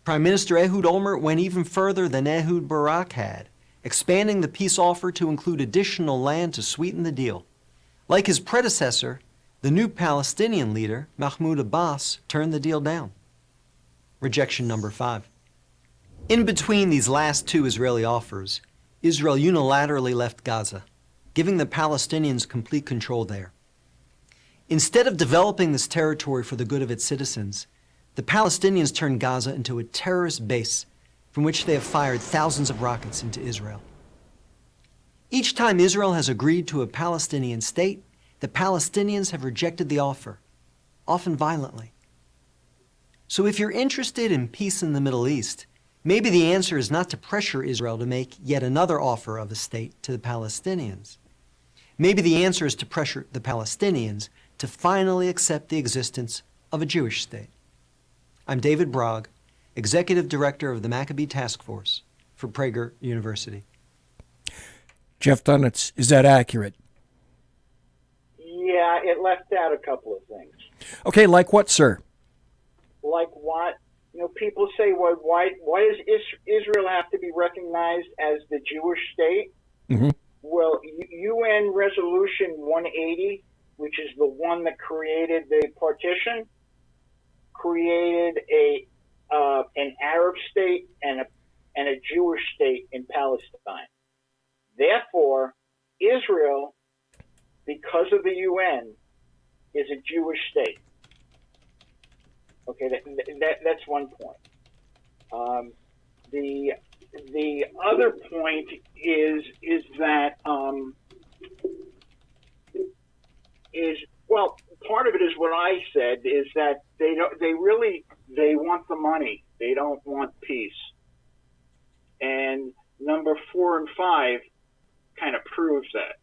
Prime Minister Ehud Olmert went even further than Ehud Barak had, expanding the peace offer to include additional land to sweeten the deal. Like his predecessor, the new Palestinian leader, Mahmoud Abbas, turned the deal down. Rejection number 5. In between these last 2 Israeli offers, Israel unilaterally left Gaza, giving the Palestinians complete control there. Instead of developing this territory for the good of its citizens, the Palestinians turned Gaza into a terrorist base from which they have fired thousands of rockets into Israel. Each time Israel has agreed to a Palestinian state, the Palestinians have rejected the offer, often violently. So if you're interested in peace in the Middle East, maybe the answer is not to pressure Israel to make yet another offer of a state to the Palestinians. Maybe the answer is to pressure the Palestinians to finally accept the existence of a Jewish state. I'm David Bragg, Executive Director of the Maccabee Task Force for Prager University. Jeff Dunitz, is that accurate? Yeah, it left out a couple of things. Okay, like what, sir? Like what? You know, people say, well, why does Israel have to be recognized as the Jewish state? Mm-hmm. Well, UN Resolution 180, which is the one that created the partition, created an Arab state and a Jewish state in Palestine. Therefore, Israel, because of the UN, is a Jewish state. Okay, that's one point. The other point is that well, part of it is what I said, is that they want the money. They don't want peace. And number 4 and 5 kind of proves that.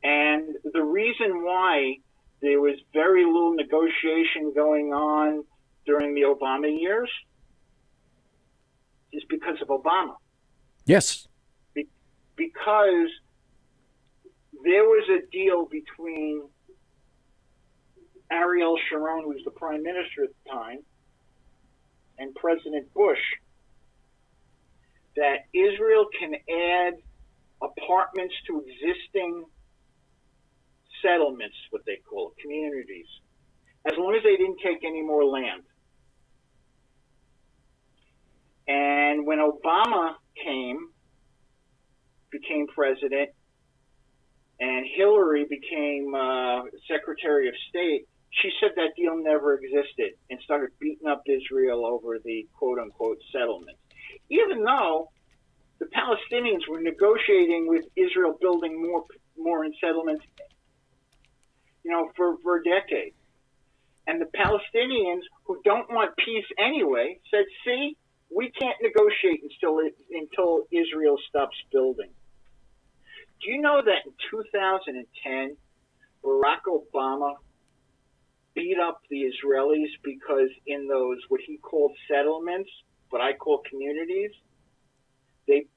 And the reason why there was very little negotiation going on during the Obama years is because of Obama. Yes. Because there was a deal between Ariel Sharon, who was the prime minister at the time, and President Bush, that Israel can add apartments to existing settlements, what they call it, communities, as long as they didn't take any more land. And And when Obama became president, and Hillary became Secretary of State, she said that deal never existed and started beating up Israel over the quote-unquote settlement. Even though the Palestinians were negotiating with Israel, building more in settlements, for a decade. And the Palestinians, who don't want peace anyway, said, see, we can't negotiate until Israel stops building. Do you know that in 2010, Barack Obama beat up the Israelis because in those, what he called settlements, what I call communities, they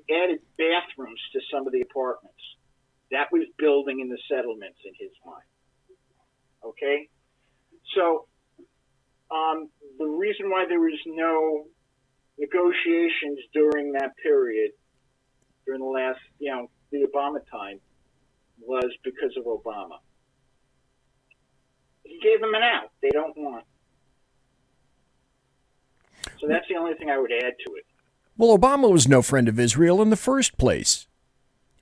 added bathrooms to some of the apartments. That was building in the settlements in his mind. Okay? So the reason why there was no negotiations during that period, during the last, the Obama time, was because of Obama. He gave them an out. They don't want. So that's the only thing I would add to it. Well, Obama was no friend of Israel in the first place.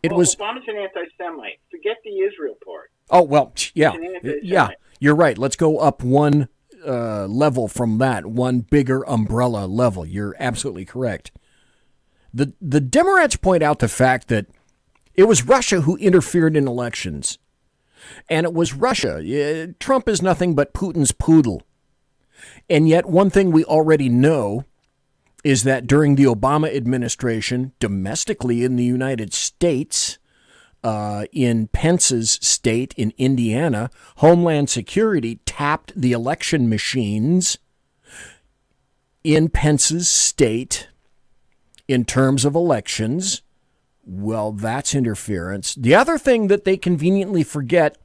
Obama's an anti-Semite. Forget the Israel part. Oh, well, yeah, you're right. Let's go up one level from that, one bigger umbrella level. You're absolutely correct. The Democrats point out the fact that it was Russia who interfered in elections. And it was Russia. Trump is nothing but Putin's poodle. And yet one thing we already know is that during the Obama administration, domestically in the United States, in Pence's state in Indiana, Homeland Security tapped the election machines in Pence's state in terms of elections. Well, that's interference. The other thing that they conveniently forget,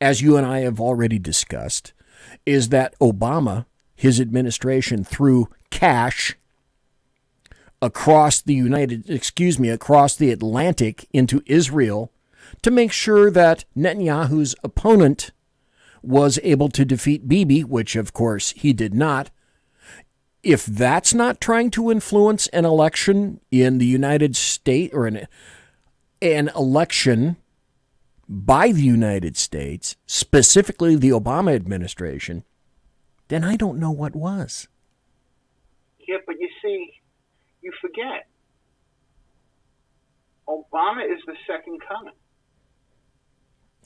as you and I have already discussed, is that Obama, his administration, threw cash across the Atlantic into Israel to make sure that Netanyahu's opponent was able to defeat Bibi, which of course he did not. If that's not trying to influence an election in the United States, or an election by the United States, specifically the Obama administration, then I don't know what was. Yeah, but you see, you forget. Obama is the second coming.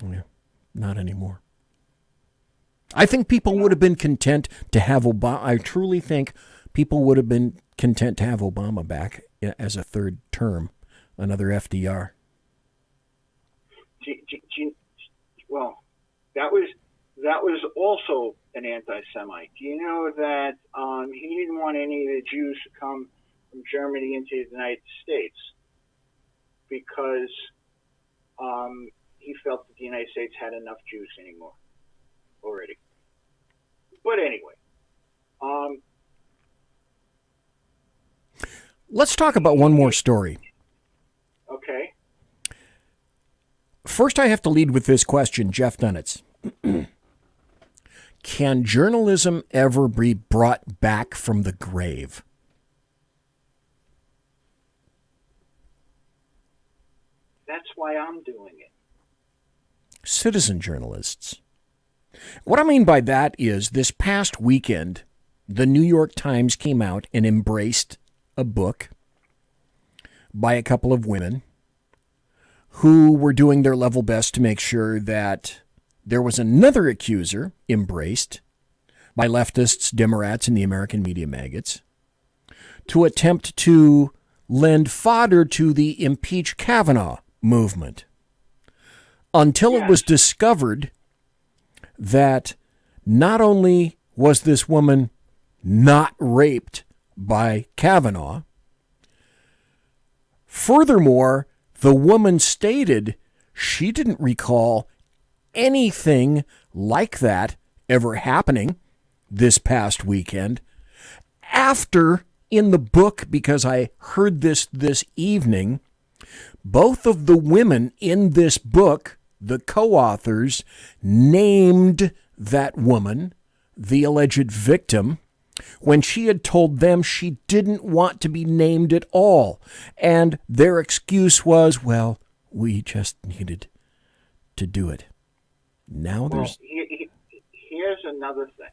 Yeah, not anymore. I think people would have been content to have Obama. I truly think people would have been content to have Obama back as a third term, another FDR. Well, that was also an anti-Semite. Do you know that he didn't want any of the Jews to come from Germany into the United States because he felt that the United States had enough Jews anymore already. But anyway, let's talk about one more story. Okay. First, I have to lead with this question, Jeff Dunitz. Can journalism ever be brought back from the grave? That's why I'm doing it. Citizen journalists. What I mean by that is this past weekend, the New York Times came out and embraced a book by a couple of women who were doing their level best to make sure that there was another accuser embraced by leftists, Democrats, and the American media maggots to attempt to lend fodder to the impeach Kavanaugh movement until it was discovered that not only was this woman not raped by Kavanaugh, furthermore, the woman stated she didn't recall anything like that ever happening this past weekend. After, in the book, because I heard this evening, both of the women in this book, the co-authors, named that woman, the alleged victim, when she had told them she didn't want to be named at all. And their excuse was, well, we just needed to do it. Now there's... Here's another thing,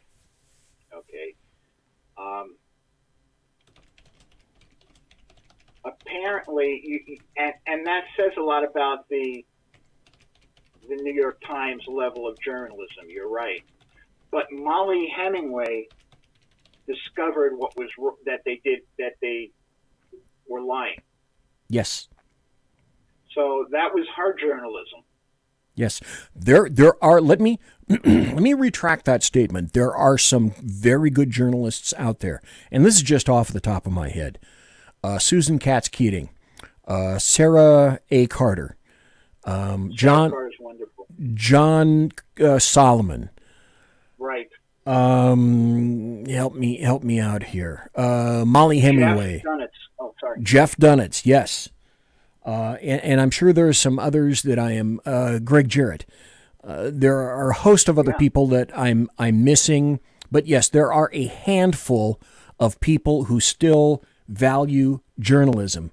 okay? Apparently, and that says a lot about the New York Times level of journalism, you're right. But Molly Hemingway discovered that they were lying. Yes. So that was her journalism. Yes. There are, let me retract that statement. There are some very good journalists out there. And this is just off the top of my head. Susan Katz Keating, Sarah A. Carter, John Solomon. Right. Help me out here. Molly Hemingway. Jeff Dunitz, yes. And I'm sure there are some others that I am. Greg Jarrett. There are a host of other people that I'm missing, but yes, there are a handful of people who still value journalism.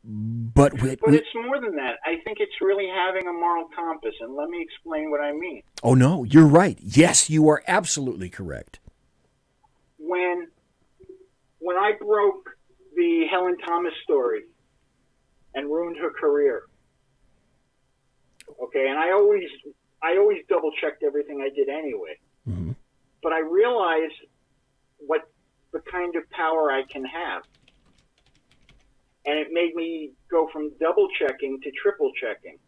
But it's more than that. I think it's really having a moral compass, and let me explain what I mean. Oh, no, you're right. Yes, you are absolutely correct. When I broke the Helen Thomas story and ruined her career, okay, and I always double-checked everything I did anyway, but I realized what the kind of power I can have. And it made me go from double-checking to triple-checking.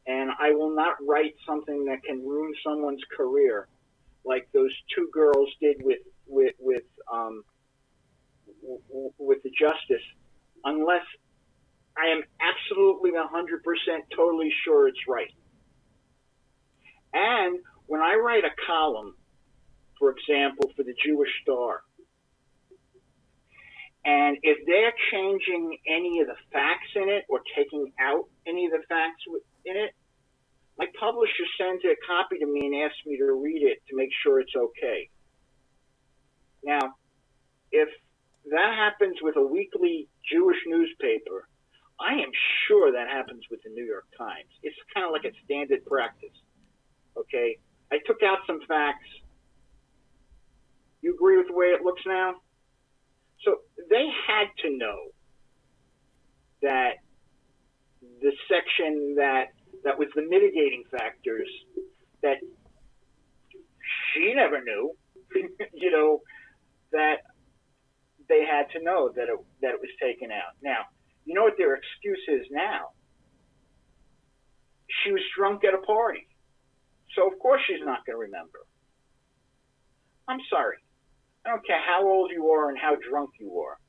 And I will not write something that can ruin someone's career like those two girls did with the justice unless I am absolutely 100% totally sure it's right. And when I write a column, for example, for the Jewish Star, and if they're changing any of the facts in it or taking out any of the facts in it, my publisher sends a copy to me and asks me to read it to make sure it's okay. Now, if that happens with a weekly Jewish newspaper, I am sure that happens with the New York Times. It's kind of like a standard practice. Okay? I took out some facts. You agree with the way it looks now? So they had to know that the section that was the mitigating factors that she never knew, that they had to know that it was taken out. Now, you know what their excuse is now? She was drunk at a party. So of course she's not going to remember. I'm sorry. I don't care how old you are and how drunk you are.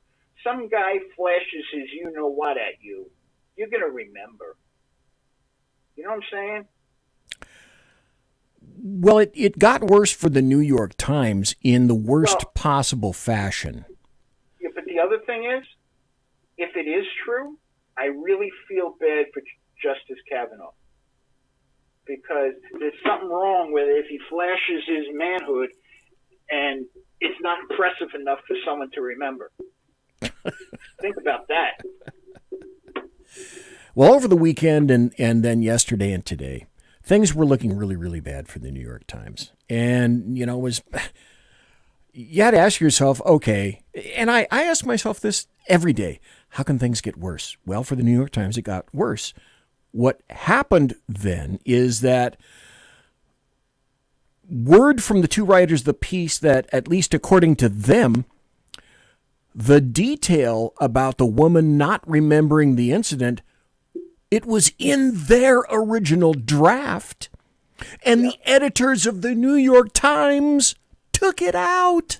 Some guy flashes his you-know-what at you. You're going to remember. You know what I'm saying? Well, it got worse for the New York Times in the worst possible fashion. Yeah, but the other thing is, if it is true, I really feel bad for Justice Kavanaugh. Because there's something wrong with it if he flashes his manhood and it's not impressive enough for someone to remember. Think about that. Well, over the weekend and then yesterday and today, things were looking really, really bad for the New York Times. And, you had to ask yourself, okay, and I ask myself this every day, how can things get worse? Well, for the New York Times, it got worse. What happened then is that word from the two writers of the piece that, at least according to them, the detail about the woman not remembering the incident, it was in their original draft, and the editors of the New York Times took it out.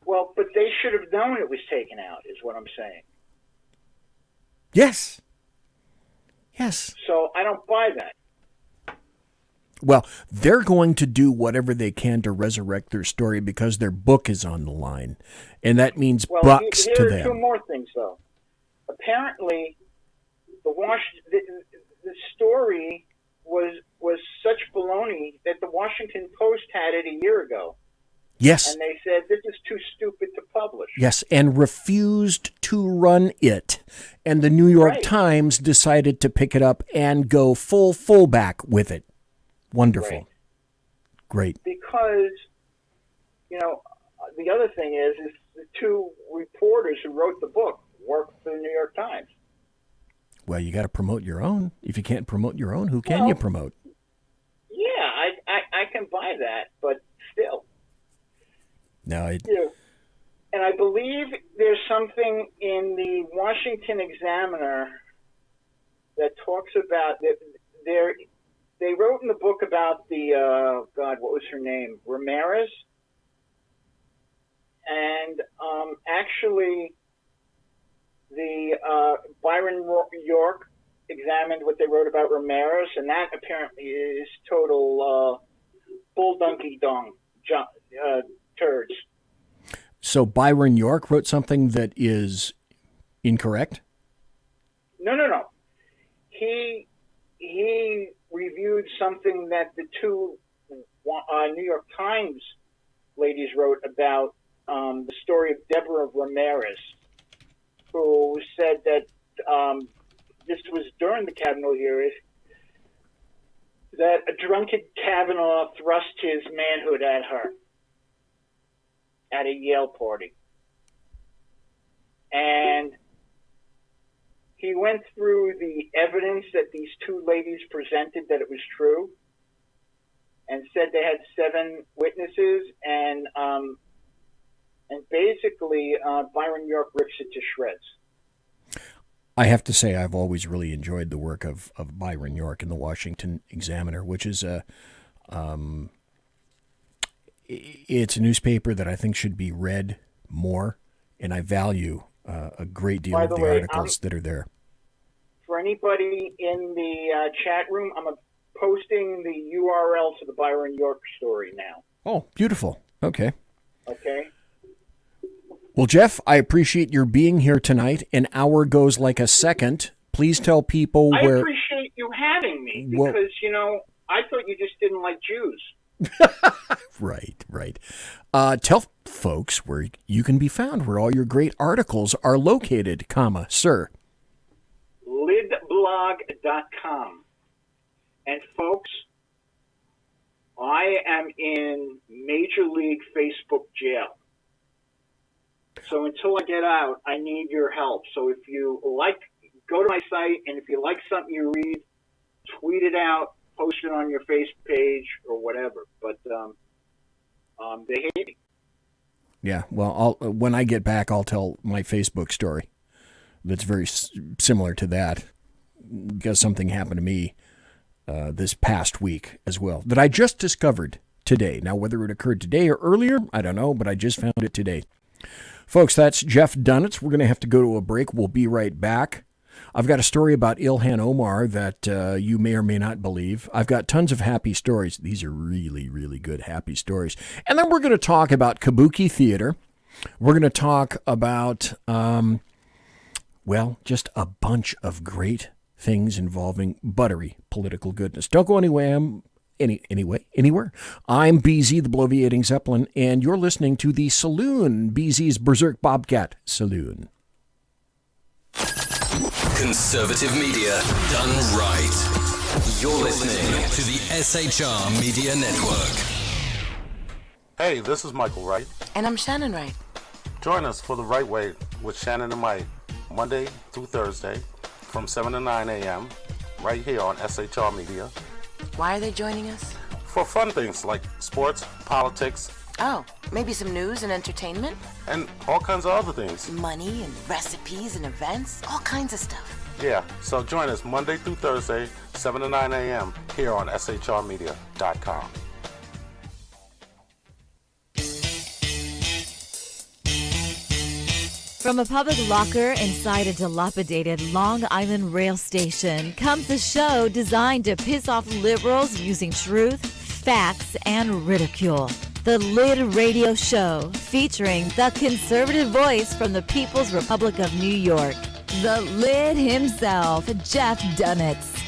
Well, but they should have known it was taken out, is what I'm saying. Yes. So I don't buy that. Well, they're going to do whatever they can to resurrect their story because their book is on the line. And that means bucks to them. There are two more things, though. Apparently, the story was such baloney that the Washington Post had it a year ago. Yes. And they said, this is too stupid to publish. Yes, and refused to run it. And the New York Times decided to pick it up and go fullback with it. Wonderful. Right. Great. Because, the other thing is the two reporters who wrote the book work for the New York Times. Well, you got to promote your own. If you can't promote your own, who can you promote? Yeah, I can buy that, but still. No, and I believe there's something in the Washington Examiner that talks about that. They wrote in the book about the what was her name? Ramirez, and actually, the Byron York examined what they wrote about Ramirez, and that apparently is total bull donkey dong turds. So Byron York wrote something that is incorrect? No. He reviewed something that the two New York Times ladies wrote about the story of Deborah Ramirez, who said that this was during the Kavanaugh hearing, that a drunken Kavanaugh thrust his manhood at her at a Yale party. And he went through the evidence that these two ladies presented that it was true, and said they had 7 witnesses, and basically Byron York rips it to shreds. I have to say I've always really enjoyed the work of Byron York in the Washington Examiner, which is it's a newspaper that I think should be read more, and I value a great deal of the articles that are there. For anybody in the chat room, I'm posting the URL to the Byron York story now. Oh, beautiful. Okay. Okay. Well, Jeff, I appreciate your being here tonight. An hour goes like a second. Please tell people where... I appreciate you having me because, I thought you just didn't like Jews. Right. Tell folks where you can be found, where all your great articles are located, sir. Lidblog.com. And folks, I am in Major League Facebook jail. So until I get out, I need your help. So if you go to my site, and if you like something you read, tweet it out, post it on your face page or whatever. But they hate me. Yeah, well, when I get back, I'll tell my Facebook story that's very similar to that, because something happened to me this past week as well that I just discovered today. Now, whether it occurred today or earlier, I don't know, but I just found it today. Folks, that's Jeff Dunitz. We're going to have to go to a break. We'll be right back. I've got a story about Ilhan Omar that you may or may not believe. I've got tons of happy stories. These are really, really good happy stories. And then we're going to talk about Kabuki Theater. We're going to talk about, just a bunch of great things involving buttery political goodness. Don't go anywhere. Anywhere. I'm BZ, the Bloviating Zeppelin, and you're listening to the Saloon, BZ's Berserk Bobcat Saloon. Conservative media done right. You're listening to the SHR Media Network. Hey, this is Michael Wright. And I'm Shannon Wright. Join us for The Right Way with Shannon and Mike, Monday through Thursday from 7 to 9 a.m. right here on SHR Media. Why are they joining us? For fun things like sports, politics. Oh, maybe some news and entertainment? And all kinds of other things. Money and recipes and events, all kinds of stuff. Yeah, so join us Monday through Thursday, 7 to 9 a.m. here on shrmedia.com. From a public locker inside a dilapidated Long Island rail station comes a show designed to piss off liberals using truth, facts, and ridicule. The Lid Radio Show, featuring the conservative voice from the People's Republic of New York, the Lid himself, Jeff Dunitz.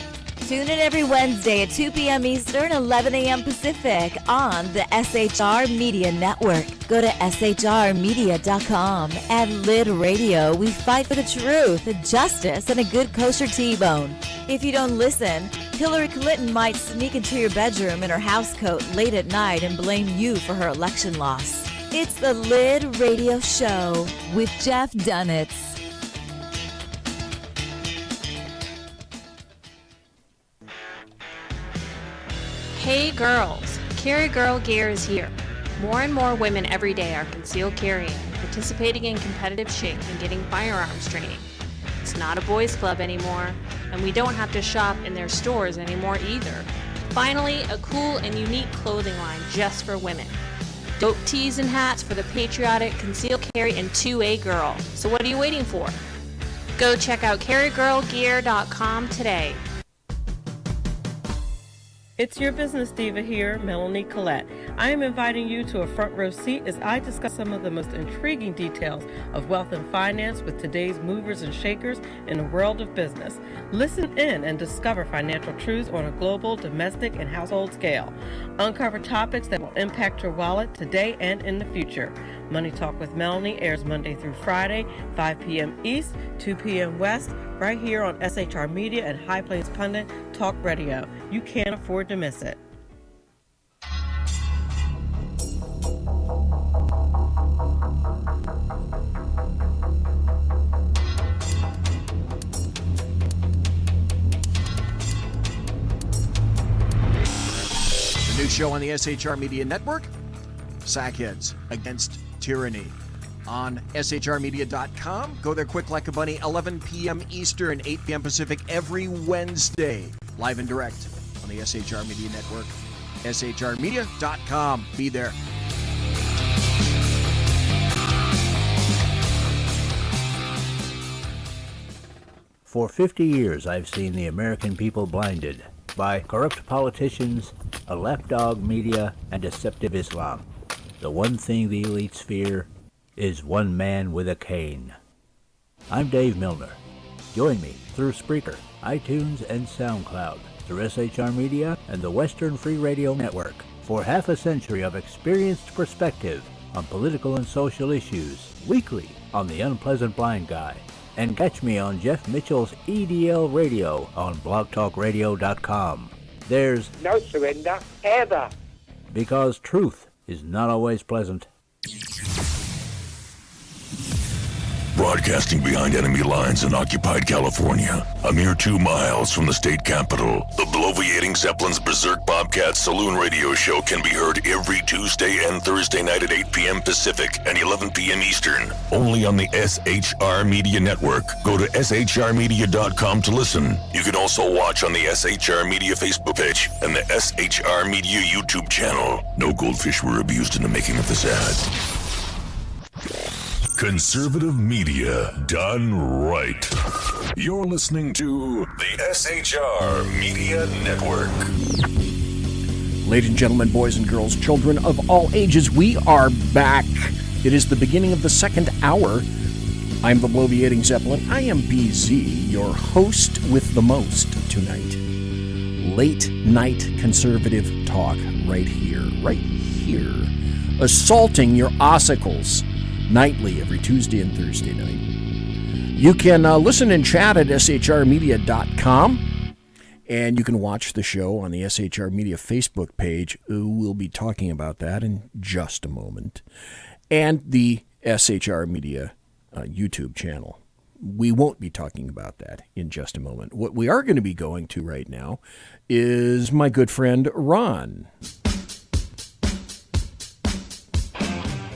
Tune in every Wednesday at 2 p.m. Eastern, 11 a.m. Pacific on the SHR Media Network. Go to shrmedia.com. At Lid Radio, we fight for the truth, justice, and a good kosher T-bone. If you don't listen, Hillary Clinton might sneak into your bedroom in her housecoat late at night and blame you for her election loss. It's the Lid Radio Show with Jeff Dunitz. Hey girls, Carry Girl Gear is here. More and more women every day are concealed carrying, participating in competitive shake and getting firearms training. It's not a boys club anymore, and we don't have to shop in their stores anymore either. Finally, a cool and unique clothing line just for women. Dope tees and hats for the patriotic, concealed carry, and 2A girl. So what are you waiting for? Go check out carrygirlgear.com today. It's your business diva here, Melanie Collette. I am inviting you to a front row seat as I discuss some of the most intriguing details of wealth and finance with today's movers and shakers in the world of business. Listen in and discover financial truths on a global, domestic, and household scale. Uncover topics that will impact your wallet today and in the future. Money Talk with Melanie airs Monday through Friday, 5 p.m. East, 2 p.m. West, right here on SHR Media and High Plains Pundit Talk Radio. You can't afford to miss it. The new show on the SHR Media Network, Sackheads Against Tyranny. On shrmedia.com. Go there quick like a bunny, 11 p.m. Eastern, 8 p.m. Pacific every Wednesday. Live and direct on the SHR Media Network. shrmedia.com. Be there. For 50 years, I've seen the American people blinded by corrupt politicians, a lapdog media, and deceptive Islam. The one thing the elites fear is one man with a cane. I'm Dave Milner. Join me through Spreaker, iTunes, and SoundCloud, through SHR Media and the Western Free Radio Network, for half a century of experienced perspective on political and social issues, weekly on The Unpleasant Blind Guy. And catch me on Jeff Mitchell's EDL Radio on blogtalkradio.com. There's no surrender, ever. Because truth is not always pleasant. Broadcasting behind enemy lines in occupied California, a mere 2 miles from the state capital, the bloviating Zeppelin's Berserk Bobcat Saloon radio show can be heard every Tuesday and Thursday night at 8 p.m. Pacific and 11 p.m. Eastern, only on the SHR Media Network. Go to shrmedia.com to listen. You can also watch on the SHR Media Facebook page and the SHR Media YouTube channel. No goldfish were abused in the making of this ad. Conservative media done right. You're listening to the SHR Media Network. Ladies and gentlemen, boys and girls, children of all ages, we are back. It is the beginning of the second hour. I'm the bloviating Zeppelin. I am BZ, your host with the most tonight. Late night conservative talk right here. Assaulting your ossicles. Nightly, every Tuesday and Thursday night. You can listen and chat at shrmedia.com, and you can watch the show on the SHR Media Facebook page. We'll be talking about that in just a moment. And the SHR Media YouTube channel. We won't be talking about that in just a moment. What we are going to be going to right now is my good friend Ron.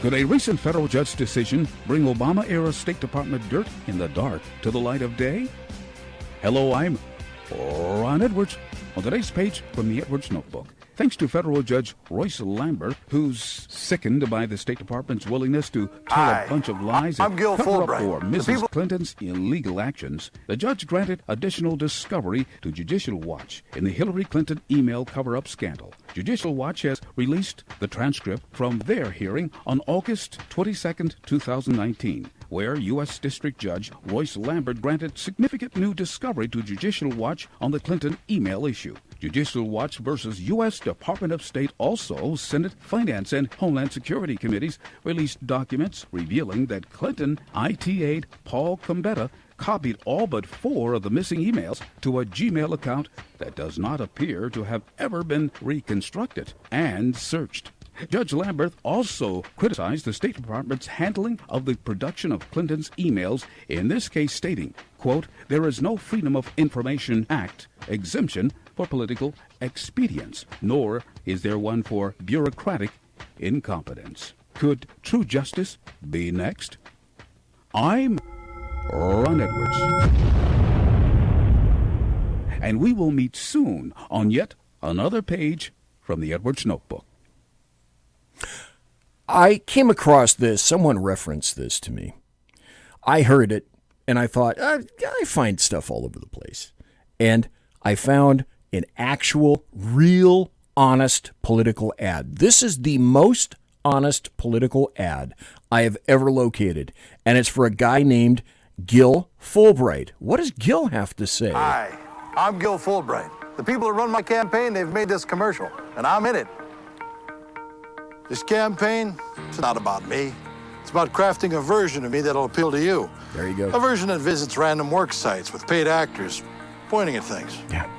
Could a recent federal judge decision bring Obama-era State Department dirt in the dark to the light of day? Hello, I'm Ron Edwards. On today's page from the Edwards Notebook, thanks to federal judge Royce Lambert, who's sickened by the State Department's willingness to tell a bunch of lies and cover up for Mrs. Clinton's illegal actions, the judge granted additional discovery to Judicial Watch in the Hillary Clinton email cover-up scandal. Judicial Watch has released the transcript from their hearing on August 22, 2019. where U.S. District Judge Royce Lambert granted significant new discovery to Judicial Watch on the Clinton email issue. Judicial Watch versus U.S. Department of State, also Senate Finance and Homeland Security Committees, released documents revealing that Clinton IT aide Paul Combetta copied all but 4 of the missing emails to a Gmail account that does not appear to have ever been reconstructed and searched. Judge Lambert also criticized the State Department's handling of the production of Clinton's emails, in this case stating, quote, "There is no Freedom of Information Act exemption for political expedience, nor is there one for bureaucratic incompetence." Could true justice be next? I'm Ron Edwards. And we will meet soon on yet another page from the Edwards Notebook. I came across this. Someone referenced this to me. I heard it, and I thought, I find stuff all over the place. And I found an actual, real, honest political ad. This is the most honest political ad I have ever located, and it's for a guy named Gil Fulbright. What does Gil have to say? Hi, I'm Gil Fulbright. The people that run my campaign, they've made this commercial, and I'm in it. This campaign, it's not about me. It's about crafting a version of me that'll appeal to you. There you go. A version that visits random work sites with paid actors pointing at things. Yeah.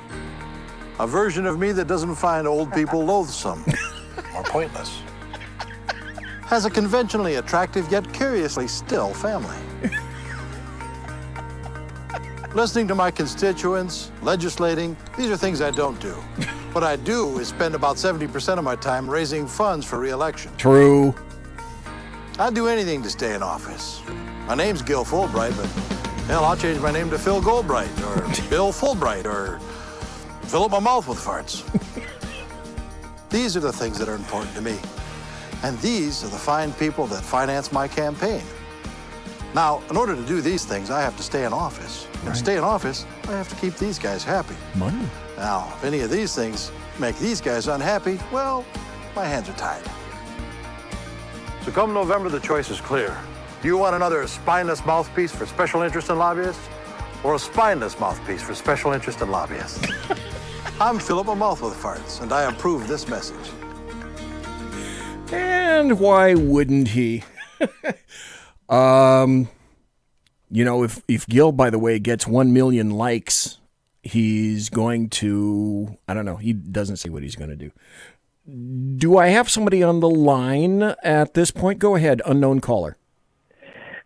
A version of me that doesn't find old people loathsome or pointless. Has a conventionally attractive yet curiously still family. Listening to my constituents, legislating, these are things I don't do. What I do is spend about 70% of my time raising funds for re-election. True. I'd do anything to stay in office. My name's Gil Fulbright, but hell, I'll change my name to Phil Goldbright, or Bill Fulbright, or fill up my mouth with farts. These are the things that are important to me. And these are the fine people that finance my campaign. Now, in order to do these things, I have to stay in office. And to stay in office, I have to keep these guys happy. Money. Now, if any of these things make these guys unhappy, well, my hands are tied. So come November, the choice is clear. Do you want another spineless mouthpiece for special interest and lobbyists, or a spineless mouthpiece for special interest and lobbyists? I'm Philip a Mouth with Farts, and I approve this message. And why wouldn't he? You know, if Gil, by the way, gets 1 million likes, he's going to, I don't know, he doesn't say what he's going to do. Do I have somebody on the line at this point? Go ahead, unknown caller.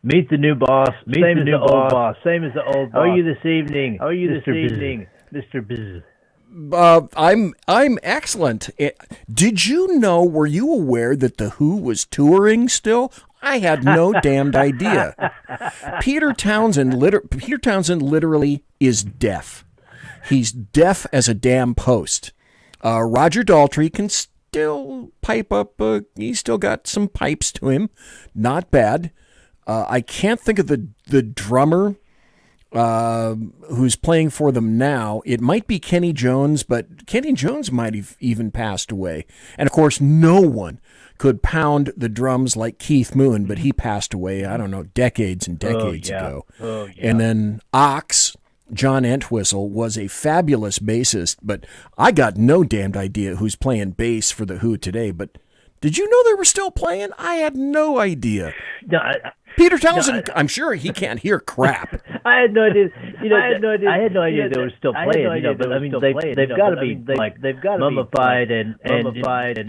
Meet the new boss. Same as the old boss. Same as the old boss. How are you this evening? How are you this evening, Mr. Bzz? I'm excellent. Did you know, were you aware that The Who was touring still? I had no damned idea. Peter Townsend literally is deaf. He's deaf as a damn post. Roger Daltrey can still pipe up. He's still got some pipes to him. Not bad. I can't think of the drummer who's playing for them now. It might be Kenny Jones, but Kenny Jones might have even passed away. And, of course, no one could pound the drums like Keith Moon, but he passed away, I don't know, decades and decades ago. Oh, yeah. And then Ox, John Entwistle, was a fabulous bassist, but I got no damned idea who's playing bass for The Who today. But did you know they were still playing? I had no idea. No, Peter Townsend, I'm sure he can't hear crap. I had no idea. I had no idea they were still playing. But I mean, they've got to be like mummified and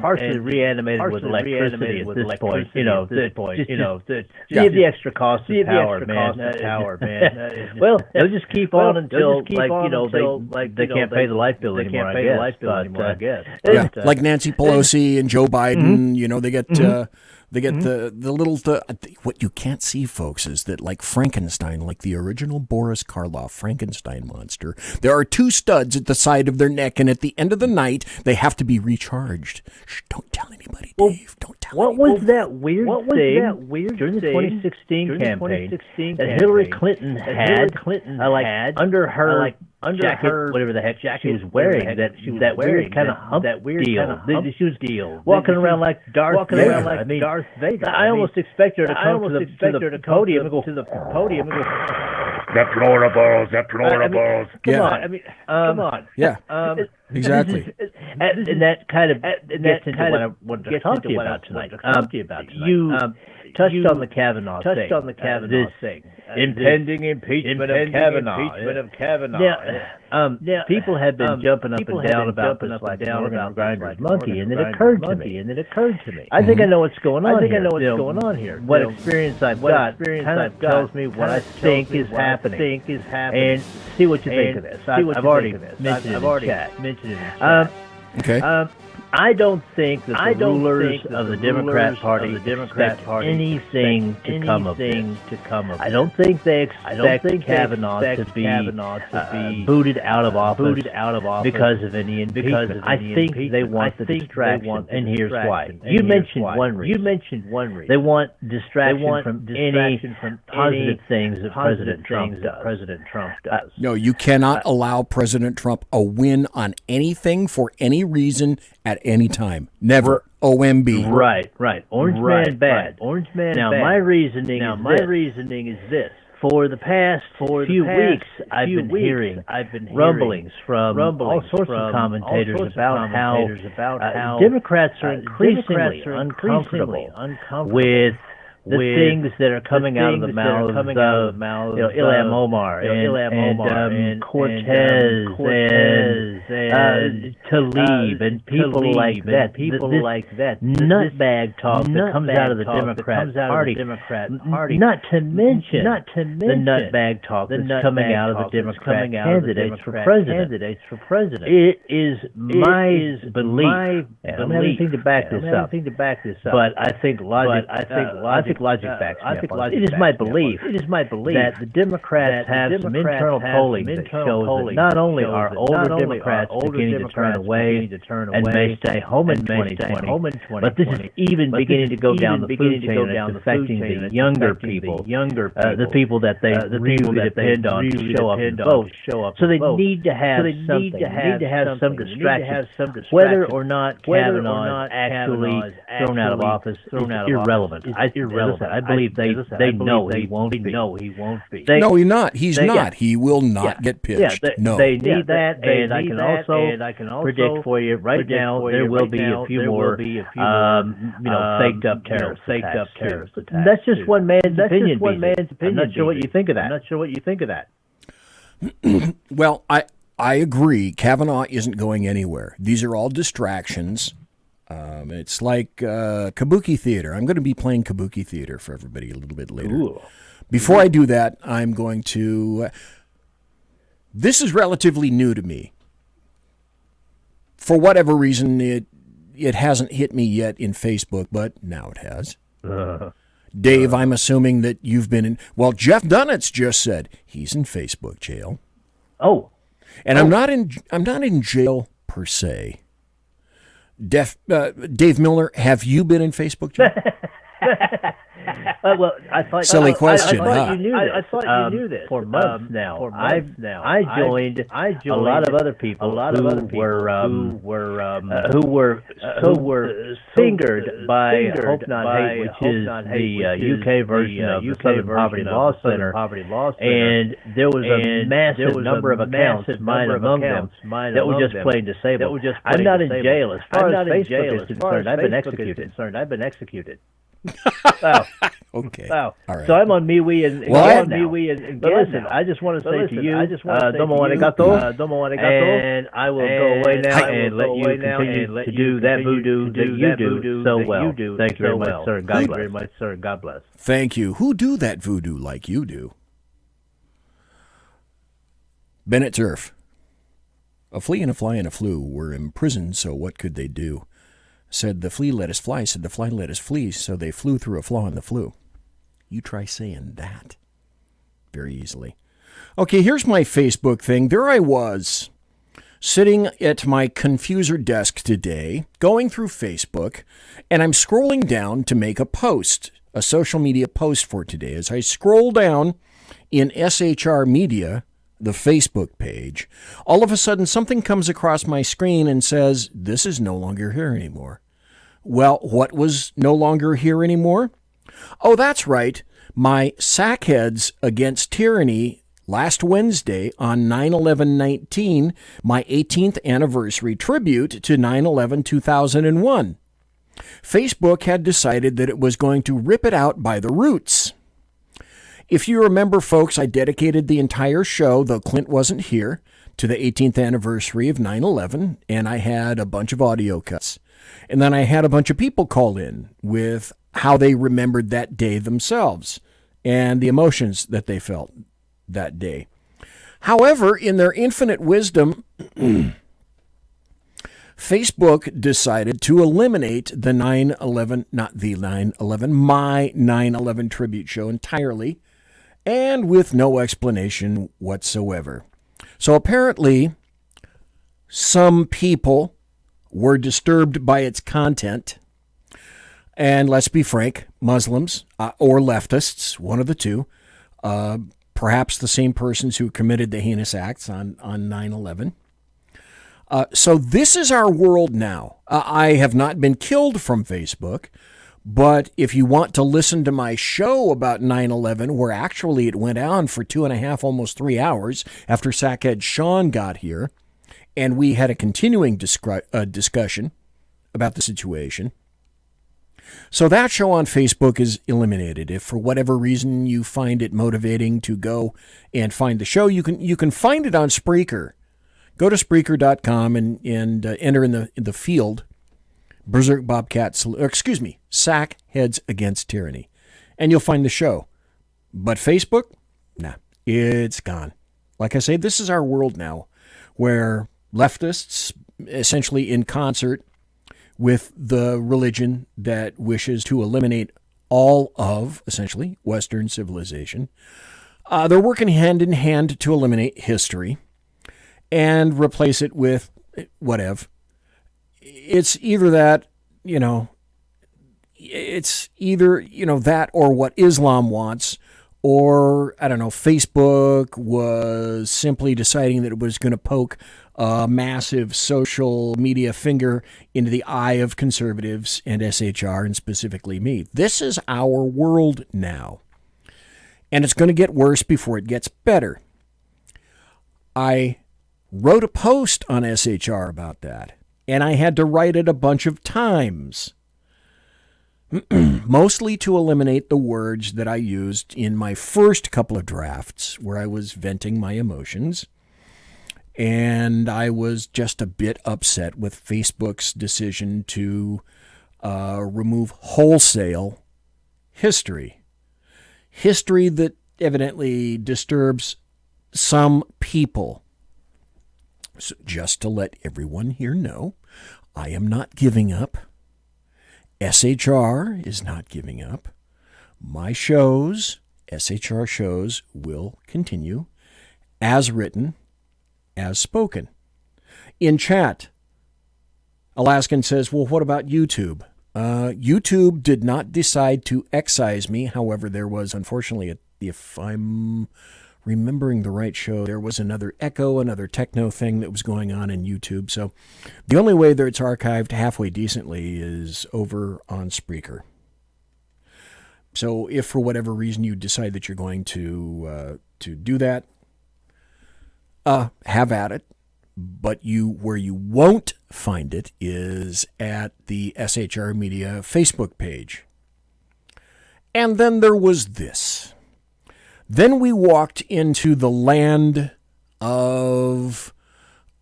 partially reanimated with electricity at this point. The extra cost of power, man. Well, they'll just keep on until they can't pay the light bill anymore. I guess. Yeah, like Nancy Pelosi and Joe Biden. You know, they get. They get the little... what you can't see, folks, is that like Frankenstein, like the original Boris Karloff Frankenstein monster, there are 2 studs at the side of their neck, and at the end of the night, they have to be recharged. Shh, don't tell anybody, Dave. Don't tell anybody. What was that weird thing during the 2016 campaign that Hillary Clinton had under her jacket, whatever the heck she was wearing, that weird kind of hump deal. Walking around like Darth Vader. I almost expect her to come to the podium and go, Deplorables. Come on. Yeah. Exactly. And that kind of gets into what I wanted to talk to you about tonight. You touched on the Kavanaugh thing. Impending impeachment of Kavanaugh. Now, people have been jumping up and down about this like Morgan Grinder's monkey, and it occurred to me. I think I know what's going on here. What experience I've got kind of tells me what I think is happening. And see what you think of this. I've already mentioned it in chat. Okay. I don't think that the rulers of the Democrat Party expect anything to come of this. I don't think they expect Kavanaugh to be booted out of office because of any impeachment. I think they want the distraction, and here's why. You mentioned one reason. They want distraction from any positive things that President Trump does. No, you cannot allow President Trump a win on anything for any reason at any time. Never. OMB. Right. Orange man bad. Now, my reasoning is this. For the past few weeks, I've been hearing rumblings from all sorts of commentators about how Democrats are increasingly uncomfortable with the things that are coming out of the mouths of Ilham Omar and Cortez and Tlaib and people like that. Nutbag talk that comes out of the Democrat Party. Not to mention the nutbag talk that's coming out of the Democrat candidates for president. It is my belief. I don't have anything to back this up. But I think logic backs me up. It is my belief that the Democrats have some internal polling that shows that not only are older Democrats beginning to turn away and may stay home in 2020, but this is even beginning to go down the food chain and it's affecting the younger people, the people that they really depend on to show up and vote. So they need to have something. They need to have some distraction. Whether or not Kavanaugh is actually thrown out of office is irrelevant. I believe they know he won't be. No, he's not. He's not. He will not get pitched. They need that, and I can also predict for you right now there will be a few more, faked up terrorist attacks. That's just one man's opinion. I'm not sure what you think of that. Well, I agree. Kavanaugh isn't going anywhere. These are all distractions. It's like kabuki theater. I'm going to be playing kabuki theater for everybody a little bit later. Ooh. Before I do that, I'm going to... this is relatively new to me. For whatever reason, it hasn't hit me yet in Facebook, but now it has. Dave, I'm assuming that you've been in... Well, Jeff Dunnett's just said he's in Facebook jail. Oh. And I'm not in jail per se. Dave Miller, have you been in Facebook jail? Well, I thought silly question. I thought you knew this. For months now. I joined a lot of other people who were fingered by Hope Not Hate, which is the UK version of the Southern Poverty Law Center, and there was a massive number of accounts, mine among them, that were just plain disabled. I'm not in jail. As far as Facebook is concerned, I've been executed. Okay. Wow. All right. So I'm on MeWe and but listen, I just want to say to you, domo arigato, and I will go away now and let you continue to do that voodoo that you do so well. Thank you very much, sir. God bless. Thank you. Who do that voodoo like you do? Bennett Turf. A flea and a fly and a flew were imprisoned, so what could they do? Said the flea let us fly, said the fly let us flee, so they flew through a flaw in the flue. You try saying that very easily. Okay, here's my Facebook thing. There I was, sitting at my confuser desk today, going through Facebook, and I'm scrolling down to make a post, a social media post for today. As I scroll down in SHR Media, the Facebook page, all of a sudden something comes across my screen and says, this is no longer here anymore. Well, what was no longer here anymore? Oh, that's right. My Sackheads Against Tyranny last Wednesday on 9/11/19, my 18th anniversary tribute to 9/11/2001. Facebook had decided that it was going to rip it out by the roots. If you remember, folks, I dedicated the entire show, though Clint wasn't here, to the 18th anniversary of 9/11, and I had a bunch of audio cuts. And then I had a bunch of people call in with how they remembered that day themselves and the emotions that they felt that day. However, in their infinite wisdom, Facebook decided to eliminate the 9/11, not the 9/11, my 9/11 tribute show entirely, and with no explanation whatsoever. So apparently, some people were disturbed by its content, and let's be frank, Muslims or leftists, one of the two, perhaps the same persons who committed the heinous acts on 9/11. So this is our world now. I have not been killed from Facebook, but if you want to listen to my show about 9/11, where actually it went on for 2.5, almost 3 hours after Sackhead Sean got here, and we had a continuing discussion about the situation. So that show on Facebook is eliminated. If for whatever reason you find it motivating to go and find the show, you can find it on Spreaker. Go to Spreaker.com and enter in the field Berserk Bobcat, Sackheads Against Tyranny, and you'll find the show. But Facebook, nah, it's gone. Like I say, this is our world now, where leftists, essentially in concert with the religion that wishes to eliminate all of, essentially, Western civilization, they're working hand in hand to eliminate history and replace it with whatever. It's either that, that or what Islam wants, or, I don't know, Facebook was simply deciding that it was going to poke a massive social media finger into the eye of conservatives and SHR, and specifically me. This is our world now. And it's going to get worse before it gets better. I wrote a post on SHR about that, and I had to write it a bunch of times, mostly to eliminate the words that I used in my first couple of drafts where I was venting my emotions. And I was just a bit upset with Facebook's decision to remove wholesale history. History that evidently disturbs some people. So just to let everyone here know, I am not giving up. SHR is not giving up. My shows, SHR shows, will continue as written, as spoken. In chat, Alaskan says, well, what about YouTube? YouTube did not decide to excise me. However, there was, unfortunately, if I'm remembering the right show, there was another echo, another techno thing that was going on in YouTube. So the only way that it's archived halfway decently is over on Spreaker. So if for whatever reason you decide that you're going to do that, have at it. But where you won't find it is at the SHR Media Facebook page. And then there was this. Then we walked into the land of,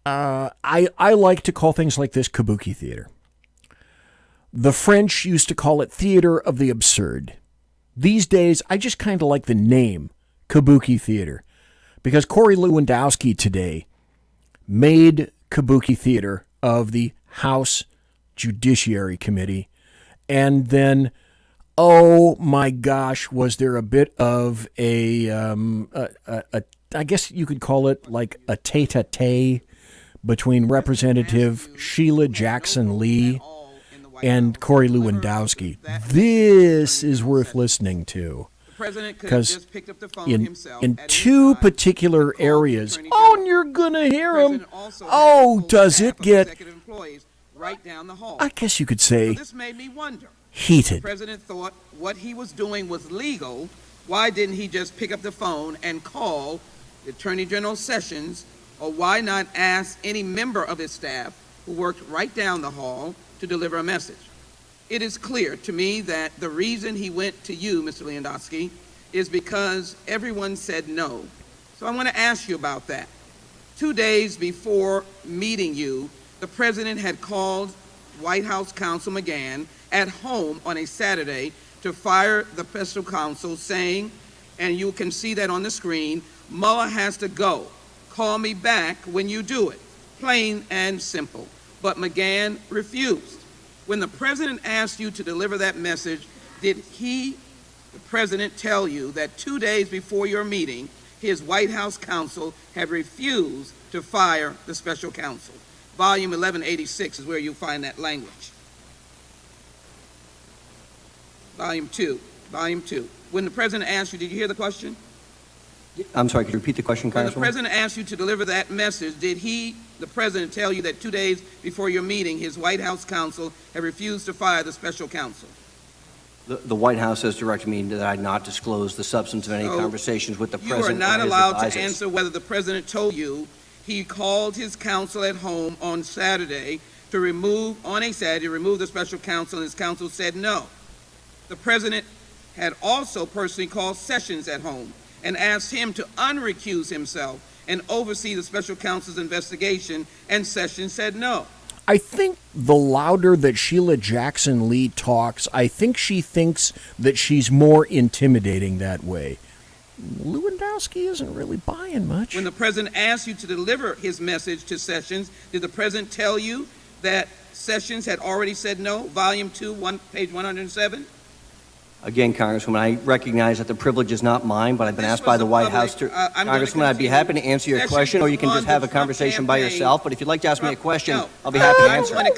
I like to call things like this kabuki theater. The French used to call it theater of the absurd. These days, I just kind of like the name kabuki theater, because Corey Lewandowski today made kabuki theater of the House Judiciary Committee, and then, oh my gosh, was there a bit of a I guess you could call it like a tete-a-tete between Representative Sheila Jackson Lee and Corey Lewandowski. This is worth listening to. because in two particular areas, oh, and you're going to hear him. Oh, does it get, I guess you could say, heated. The president thought what he was doing was legal. Why didn't he just pick up the phone and call the Attorney General Sessions, or why not ask any member of his staff who worked right down the hall to deliver a message? It is clear to me that the reason he went to you, Mr. Lewandowski, is because everyone said no. So I want to ask you about that. 2 days before meeting you, the president had called White House counsel McGahn at home on a Saturday to fire the special counsel, saying, and you can see that on the screen, Mueller has to go. Call me back when you do it. Plain and simple. But McGahn refused. When the president asked you to deliver that message, did he, the president, tell you that 2 days before your meeting, his White House counsel had refused to fire the special counsel? Volume 1186 is where you'll find that language. Volume 2. When the president asked you, did you hear the question? I'm sorry, could you repeat the question, Congresswoman? When the president asked you to deliver that message, did he, the president, tell you that 2 days before your meeting, his White House counsel had refused to fire the special counsel? The White House has directed me that I not disclose the substance of any conversations with the president. You are not allowed to answer whether the president told you he called his counsel at home on Saturday to remove the special counsel, and his counsel said no. The president had also personally called Sessions at home and asked him to unrecuse himself and oversee the special counsel's investigation, and Sessions said no. I think the louder that Sheila Jackson Lee talks, I think she thinks that she's more intimidating that way. Lewandowski isn't really buying much. When the president asked you to deliver his message to Sessions, did the president tell you that Sessions had already said no? Volume 2, page 107? Again, Congresswoman, I recognize that the privilege is not mine, but I've been asked by the White House to... Congresswoman, I'd be happy to answer your question, or you can just have a conversation by yourself. But if you'd like to ask me a question, I'll be happy to answer. Wait.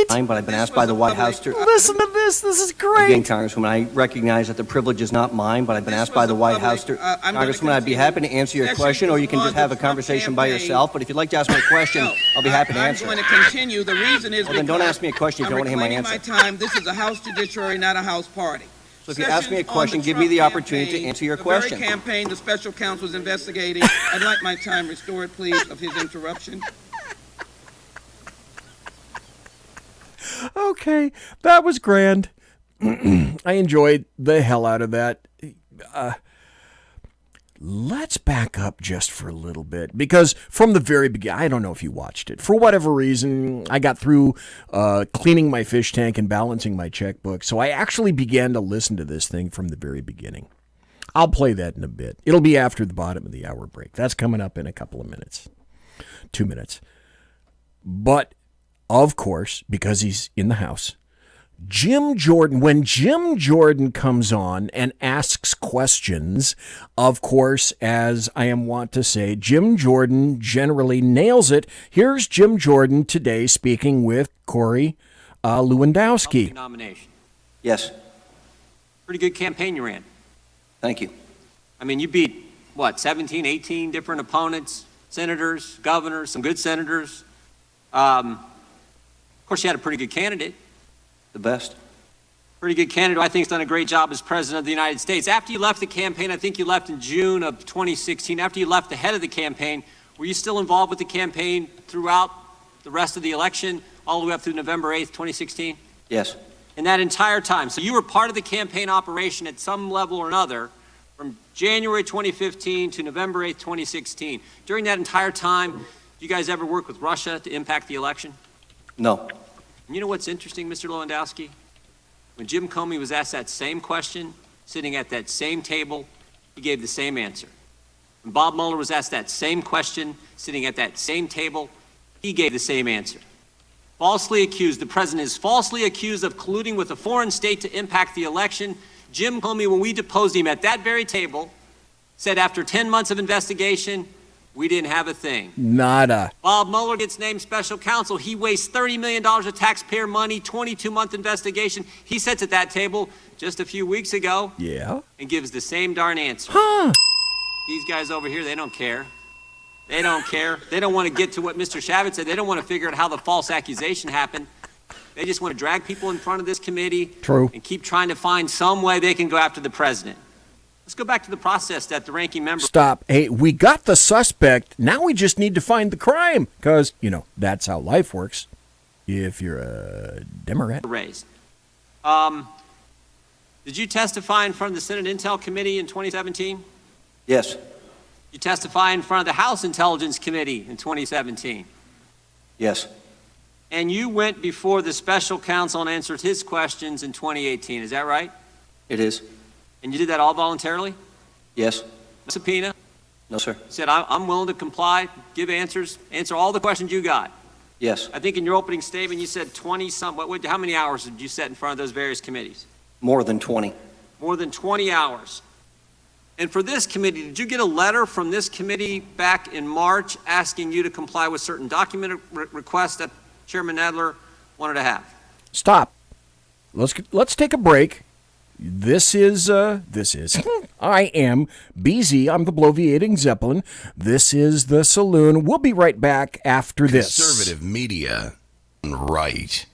But I've been asked by the White House to... Listen to this. This is great. Again, Congresswoman, I recognize that the privilege is not mine, but I've been asked by the White House to... Congresswoman, I'd be happy to answer your question, or you can just have a conversation by yourself. But if you'd like to ask me a question, I'll be happy to answer. I'm going to continue. The reason is then don't ask me a question if you don't want to hear my answer. My time. This is a House judiciary, not a House party. So if you ask me a question, give me the opportunity to answer your question. The very campaign the special counsel is investigating. I'd like my time restored, please, of his interruption. Okay, that was grand. I enjoyed the hell out of that. Let's back up just for a little bit, because from the very beginning, I don't know if you watched it. For whatever reason, I got through cleaning my fish tank and balancing my checkbook, so I actually began to listen to this thing from the very beginning. I'll play that in a bit. It'll be after the bottom of the hour break. That's coming up in a couple of minutes. 2 minutes. But, of course, because he's in the house, when Jim Jordan comes on and asks questions, of course, as I am wont to say, Jim Jordan generally nails it. Here's Jim Jordan today speaking with Corey Lewandowski. Nomination. Yes. Pretty good campaign you ran. Thank you. I mean, you beat, 17, 18 different opponents, senators, governors, some good senators. Of course, you had a pretty good candidate. The best. Pretty good candidate. I think has done a great job as president of the United States. After you left the campaign, I think you left in June of 2016. After you left the head of the campaign, were you still involved with the campaign throughout the rest of the election, all the way up through November 8th, 2016? Yes. In that entire time. So you were part of the campaign operation at some level or another from January 2015 to November 8th, 2016. During that entire time, did you guys ever work with Russia to impact the election? No. And you know what's interesting, Mr. Lewandowski? When Jim Comey was asked that same question, sitting at that same table, he gave the same answer. When Bob Mueller was asked that same question, sitting at that same table, he gave the same answer. Falsely accused, the president is falsely accused of colluding with a foreign state to impact the election. Jim Comey, when we deposed him at that very table, said after 10 months of investigation, We didn't have a thing. Nada. Bob Mueller gets named special counsel. He wastes $30 million of taxpayer money, 22-month investigation. He sits at that table just a few weeks ago. Yeah. And gives the same darn answer. Huh. These guys over here, they don't care. They don't care. They don't want to get to what Mr. Shavit said. They don't want to figure out how the false accusation happened. They just want to drag people in front of this committee. True. And keep trying to find some way they can go after the president. Let's go back to the process that the ranking member... Stop. Hey, we got the suspect. Now we just need to find the crime. Because, that's how life works. If you're a Democrat. Raised. Did you testify in front of the Senate Intel Committee in 2017? Yes. You testify in front of the House Intelligence Committee in 2017? Yes. And you went before the special counsel and answered his questions in 2018. Is that right? It is. And you did that all voluntarily? Yes. Subpoena? No, sir. You said, I'm willing to comply, give answers, answer all the questions you got. Yes. I think in your opening statement you said 20-some. How many hours did you set in front of those various committees? More than 20. More than 20 hours. And for this committee, did you get a letter from this committee back in March asking you to comply with certain document requests that Chairman Nadler wanted to have? Stop. Let's take a break. This is I am BZ. I'm the bloviating Zeppelin. This is the Saloon. We'll be right back after this. Conservative media. Right.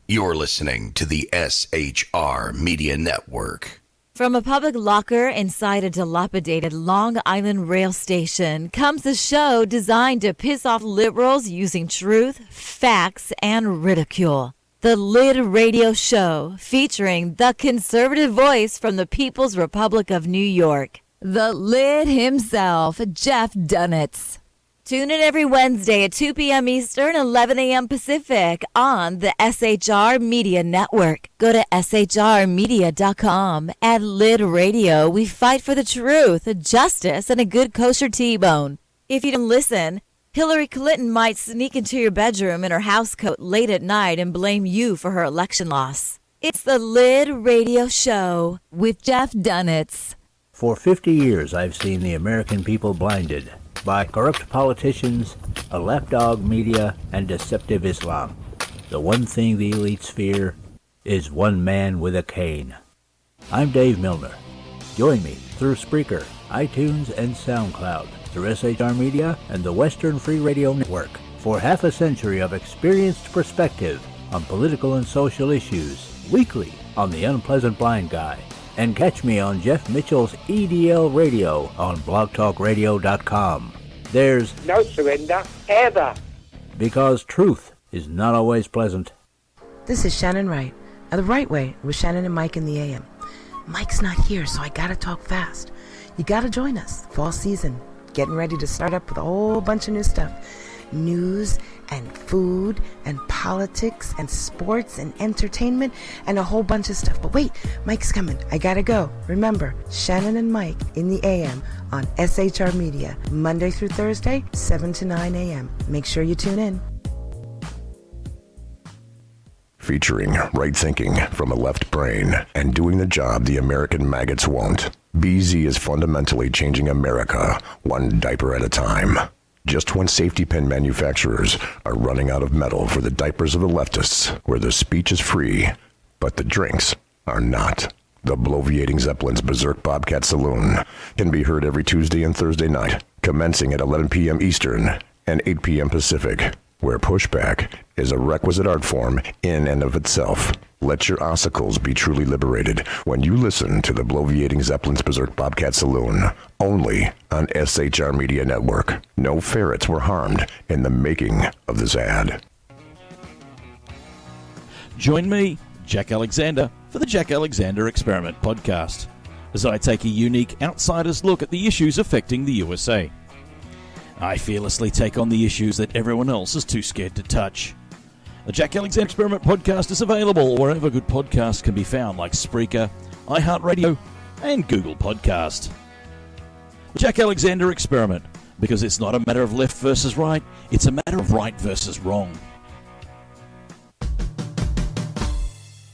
You're listening to the SHR Media Network. From a public locker inside a dilapidated Long Island rail station comes a show designed to piss off liberals using truth, facts, and ridicule. The Lid Radio Show, featuring the conservative voice from the People's Republic of New York, the Lid himself, Jeff Dunitz. Tune in every Wednesday at 2 p.m. Eastern, 11 a.m. Pacific on the SHR Media Network. Go to shrmedia.com. At Lid Radio, we fight for the truth, justice, and a good kosher T-bone. If you don't listen, Hillary Clinton might sneak into your bedroom in her housecoat late at night and blame you for her election loss. It's the Lid Radio Show with Jeff Dunitz. For 50 years, I've seen the American people blinded by corrupt politicians, a lapdog media, and deceptive Islam. The one thing the elites fear is one man with a cane. I'm Dave Milner. Join me through Spreaker, iTunes, and SoundCloud, through SHR Media and the Western Free Radio Network, for half a century of experienced perspective on political and social issues, weekly on The Unpleasant Blind Guy. And catch me on Jeff Mitchell's EDL Radio on blogtalkradio.com. There's no surrender, ever. Because truth is not always pleasant. This is Shannon Wright, The Right Way with Shannon and Mike in the AM. Mike's not here, so I gotta talk fast. You gotta join us. Fall season. Getting ready to start up with a whole bunch of new stuff. News and food and politics and sports and entertainment and a whole bunch of stuff. But wait, Mike's coming. I gotta go. Remember, Shannon and Mike in the AM on SHR Media, Monday through Thursday, 7 to 9 a.m. Make sure you tune in. Featuring right thinking from a left brain and doing the job the American maggots won't. BZ is fundamentally changing America one diaper at a time. Just when safety pin manufacturers are running out of metal for the diapers of the leftists, where the speech is free, but the drinks are not. The bloviating Zeppelin's Berserk Bobcat Saloon can be heard every Tuesday and Thursday night, commencing at 11 p.m. Eastern and 8 p.m. Pacific, where pushback is a requisite art form in and of itself. Let your ossicles be truly liberated when you listen to the bloviating Zeppelin's Berserk Bobcat Saloon, only on SHR Media Network. No ferrets were harmed in the making of this ad. Join me, Jack Alexander, for the Jack Alexander Experiment podcast, as I take a unique outsider's look at the issues affecting the USA. I fearlessly take on the issues that everyone else is too scared to touch. The Jack Alexander Experiment podcast is available wherever good podcasts can be found, like Spreaker, iHeartRadio, and Google Podcast. The Jack Alexander Experiment, because it's not a matter of left versus right, it's a matter of right versus wrong.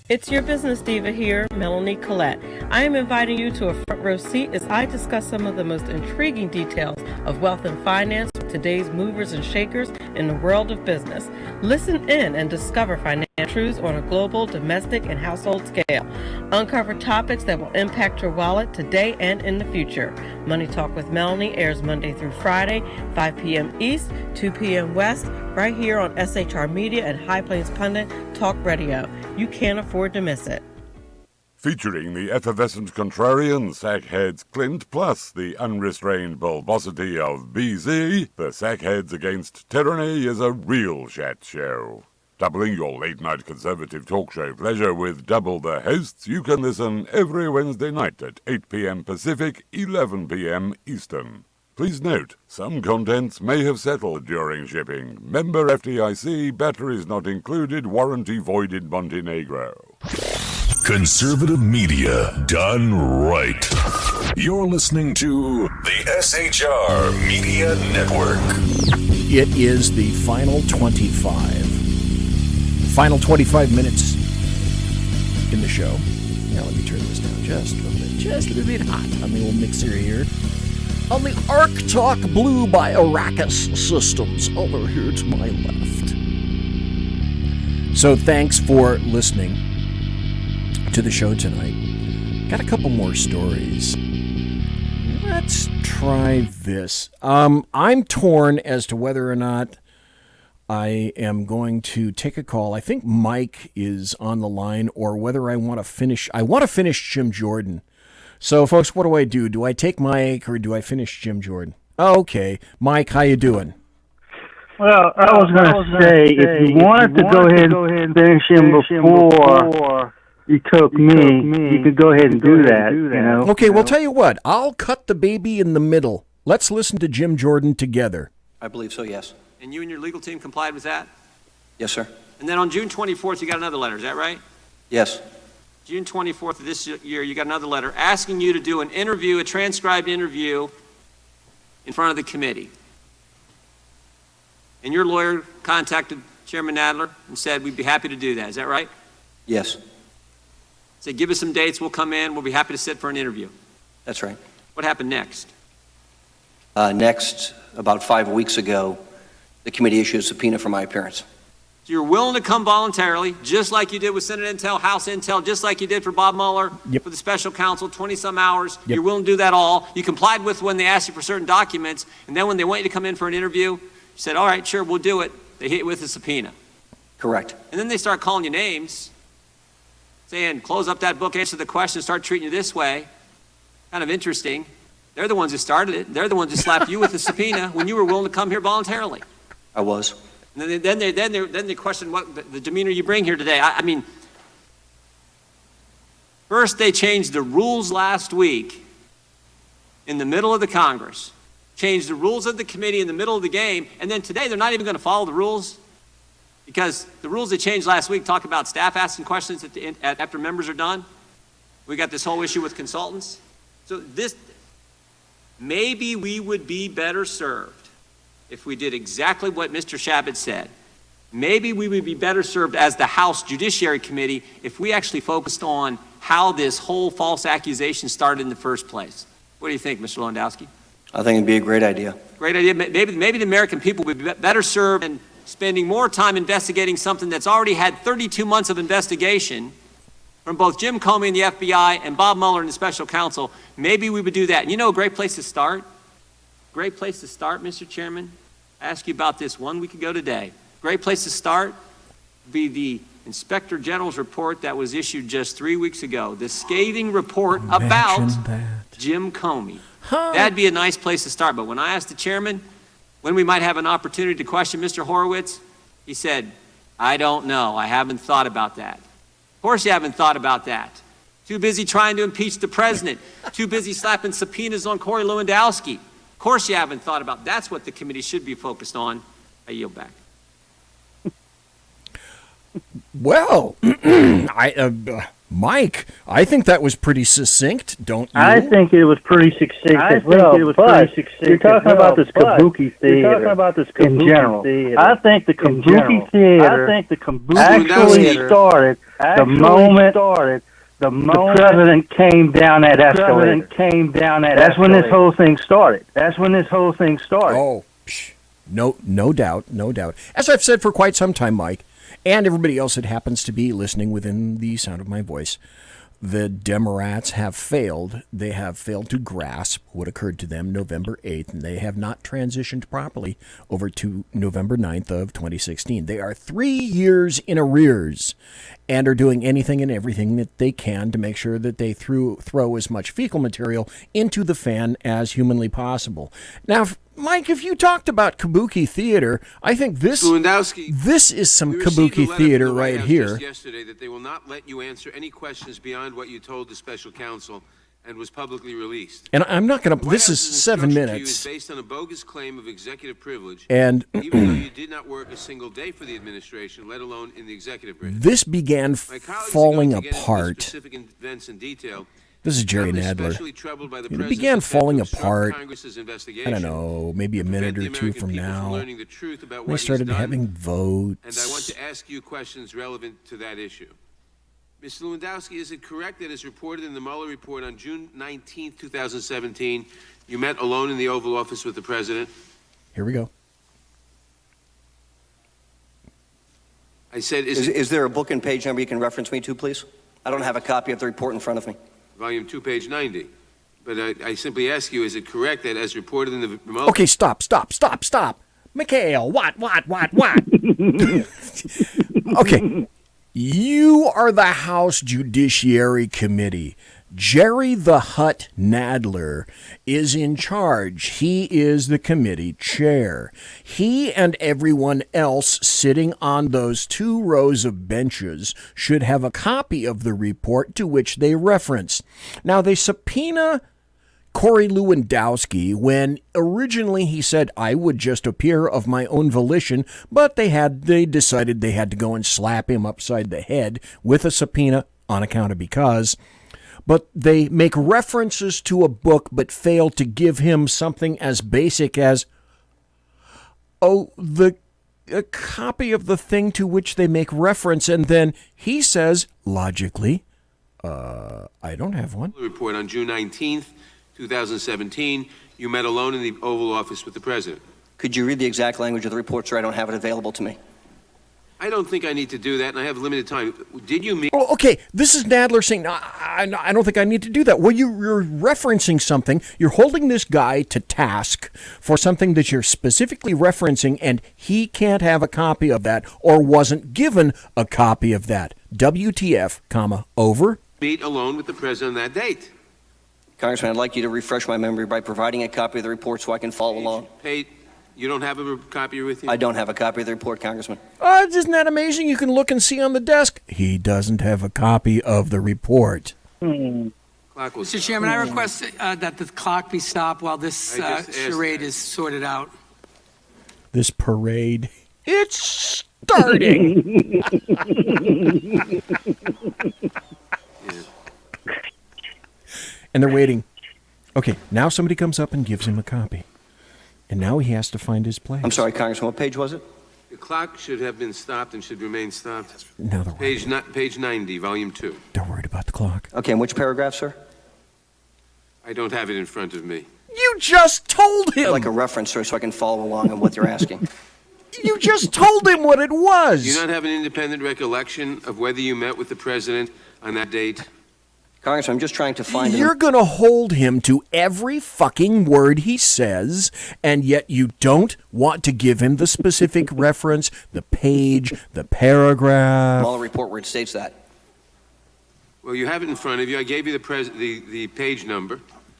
It's your business diva here, Melanie Collette. I am inviting you to a front row seat as I discuss some of the most intriguing details of wealth and finance with today's movers and shakers in the world of business. Listen in and discover financial truths on a global, domestic, and household scale. Uncover topics that will impact your wallet today and in the future. Money Talk with Melanie airs Monday through Friday, 5 p.m. East, 2 p.m. West, right here on SHR Media and High Plains Pundit Talk Radio. You can't afford to miss it. Featuring the effervescent contrarian, Sackheads Clint, plus the unrestrained bulbosity of BZ, the Sackheads Against Tyranny is a real chat show. Doubling your late-night conservative talk show pleasure with double the hosts, you can listen every Wednesday night at 8 p.m. Pacific, 11 p.m. Eastern. Please note, some contents may have settled during shipping. Member FDIC, batteries not included, warranty voided Montenegro. Conservative media done right. You're listening to the SHR Media Network. It is the final 25 minutes in the show. Now let me turn this down just a little bit hot on the old mixer here. On the Arc Talk Blue by Arrakis Systems over here to my left. So thanks for listening to the show tonight. Got a couple more stories. Let's try this. I'm torn as to whether or not I am going to take a call. I think Mike is on the line, or whether I want to finish. I want to finish Jim Jordan. So, folks, what do? Do I take Mike, or do I finish Jim Jordan? Oh, okay. Mike, how you doing? Well, I was going to say, if you wanted to go ahead and finish him before you took me, you could go ahead and do that. You know? Okay, well, tell you what. I'll cut the baby in the middle. Let's listen to Jim Jordan together. I believe so, yes. And you and your legal team complied with that? Yes, sir. And then on June 24th, you got another letter, is that right? Yes. June 24th of this year, you got another letter asking you to do an interview, a transcribed interview in front of the committee. And your lawyer contacted Chairman Nadler and said, we'd be happy to do that. Is that right? Yes. Said, give us some dates, we'll come in, we'll be happy to sit for an interview. That's right. What happened next? Next, about 5 weeks ago, the committee issued a subpoena for my appearance. So you're willing to come voluntarily, just like you did with Senate Intel, House Intel, just like you did for Bob Mueller, for the special counsel, 20-some hours. You're willing to do that all. You complied with when they asked you for certain documents, and then when they want you to come in for an interview, you said, all right, sure, we'll do it. They hit you with a subpoena. Correct. And then they start calling you names, saying, close up that book, answer the question, start treating you this way. Kind of interesting. They're the ones who started it. They're the ones who slapped you with a subpoena when you were willing to come here voluntarily. I was. And then they question what the demeanor you bring here today. I mean, first they changed the rules last week in the middle of the Congress, changed the rules of the committee in the middle of the game, and then today they're not even going to follow the rules because the rules they changed last week talk about staff asking questions after members are done. We got this whole issue with consultants. So maybe we would be better served if we did exactly what Mr. Shabbat said. Maybe we would be better served as the House Judiciary Committee if we actually focused on how this whole false accusation started in the first place. What do you think, Mr. Lewandowski? I think it'd be a great idea. Great idea. Maybe the American people would be better served in spending more time investigating something that's already had 32 months of investigation from both Jim Comey and the FBI and Bob Mueller and the special counsel. Maybe we would do that. And you know a great place to start? Great place to start, Mr. Chairman? I asked you about this 1 week ago today. Great place to start would be the Inspector General's report that was issued just 3 weeks ago. The scathing report about Jim Comey. That'd be a nice place to start. But when I asked the chairman when we might have an opportunity to question Mr. Horowitz, he said, I don't know. I haven't thought about that. Of course you haven't thought about that. Too busy trying to impeach the president. Too busy slapping subpoenas on Corey Lewandowski. Of course you haven't thought about that's what the committee should be focused on. I yield back. Well, Mike, I think that was pretty succinct, don't you? I think it was pretty succinct as well. You're talking about this kabuki theater in general. I think the kabuki theater actually started the moment the president came down that escalator. That's when this whole thing started. Oh, No doubt. As I've said for quite some time, Mike, and everybody else that happens to be listening within the sound of my voice, the Democrats have failed. They have failed to grasp what occurred to them November 8th, and they have not transitioned properly over to November 9th of 2016. They are 3 years in arrears and are doing anything and everything that they can to make sure that they throw as much fecal material into the fan as humanly possible. Now, Mike, if you talked about kabuki theater, I think this is some kabuki theater right here. Just yesterday that they will not let you answer any questions beyond what you told the special counsel and was publicly released. And I'm not going to. This is 7 minutes. Based on a bogus claim of executive privilege, and even though you did not work a single day for the administration, let alone in the executive branch. This began falling apart. Specific events in detail. This is Jerry Nadler. It began falling apart, I don't know, maybe a minute or two from now. They started having votes. And I want to ask you questions relevant to that issue. Mr. Lewandowski, is it correct that as reported in the Mueller report on June 19, 2017, you met alone in the Oval Office with the President? Here we go. I said, is there a book and page number you can reference me to, please? I don't have a copy of the report in front of me. Volume 2, page 90. But I simply ask you, is it correct that as reported in the remote... Okay, stop. Mikhail, what? Okay, you are the House Judiciary Committee. Jerry the Hutt Nadler is in charge. He is the committee chair. He and everyone else sitting on those 2 rows of benches should have a copy of the report to which they reference. Now, they subpoena Corey Lewandowski when originally he said, I would just appear of my own volition, but they decided they had to go and slap him upside the head with a subpoena on account of because... But they make references to a book but fail to give him something as basic as, a copy of the thing to which they make reference. And then he says, logically, I don't have one. Report on June 19th, 2017, you met alone in the Oval Office with the President. Could you read the exact language of the report, sir? I don't have it available to me. I don't think I need to do that, and I have limited time. Did you mean... Oh, okay, this is Nadler saying, I don't think I need to do that. Well, you're referencing something. You're holding this guy to task for something that you're specifically referencing, and he can't have a copy of that or wasn't given a copy of that. WTF, over. Meet alone with the President on that date. Congressman, I'd like you to refresh my memory by providing a copy of the report so I can follow along. You don't have a copy with you? I don't have a copy of the report, Congressman. Isn't that amazing? You can look and see on the desk. He doesn't have a copy of the report. Mr. Chairman, I request that the clock be stopped while this charade is sorted out. This parade, it's starting. And they're waiting. Okay, now somebody comes up and gives him a copy. And now he has to find his place. I'm sorry, Congressman, what page was it? The clock should have been stopped and should remain stopped. Now page 90, volume 2. They're worried about the clock. Okay, and which paragraph, sir? I don't have it in front of me. You just told him! I'd like a reference, sir, so I can follow along on what you're asking. You just told him what it was! Do you not have an independent recollection of whether you met with the President on that date? Congressman, I'm just trying to find... You're going to hold him to every fucking word he says, and yet you don't want to give him the specific reference, the page, the paragraph. Mueller report where it states that. Well, you have it in front of you. I gave you the page number.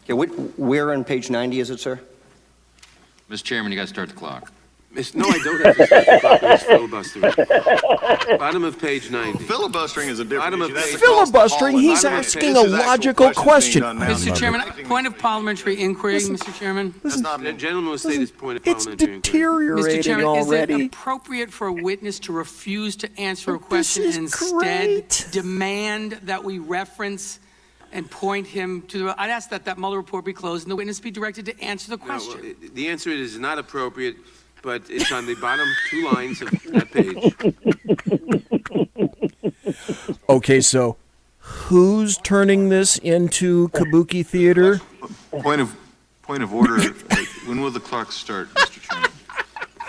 Okay, where on page 90 is it, sir? Mr. Chairman, you got to start the clock. No, I don't have to start the clock. It's filibustering. Bottom of page 90. Well, filibustering is a different issue. Filibustering? He's asking a logical question. Mr. Chairman, point of parliamentary inquiry, Mr. Chairman. The gentleman will state his point of parliamentary inquiry. Deteriorating Mr. Chairman, already. Is it appropriate for a witness to refuse to answer a question and instead demand that we reference and point him to the... I'd ask that Mueller report be closed and the witness be directed to answer the question. No, well, the answer is not appropriate, but it's on the bottom 2 lines of that page. Okay, so who's turning this into kabuki theater? Point of order. When will the clock start, Mr. Chairman?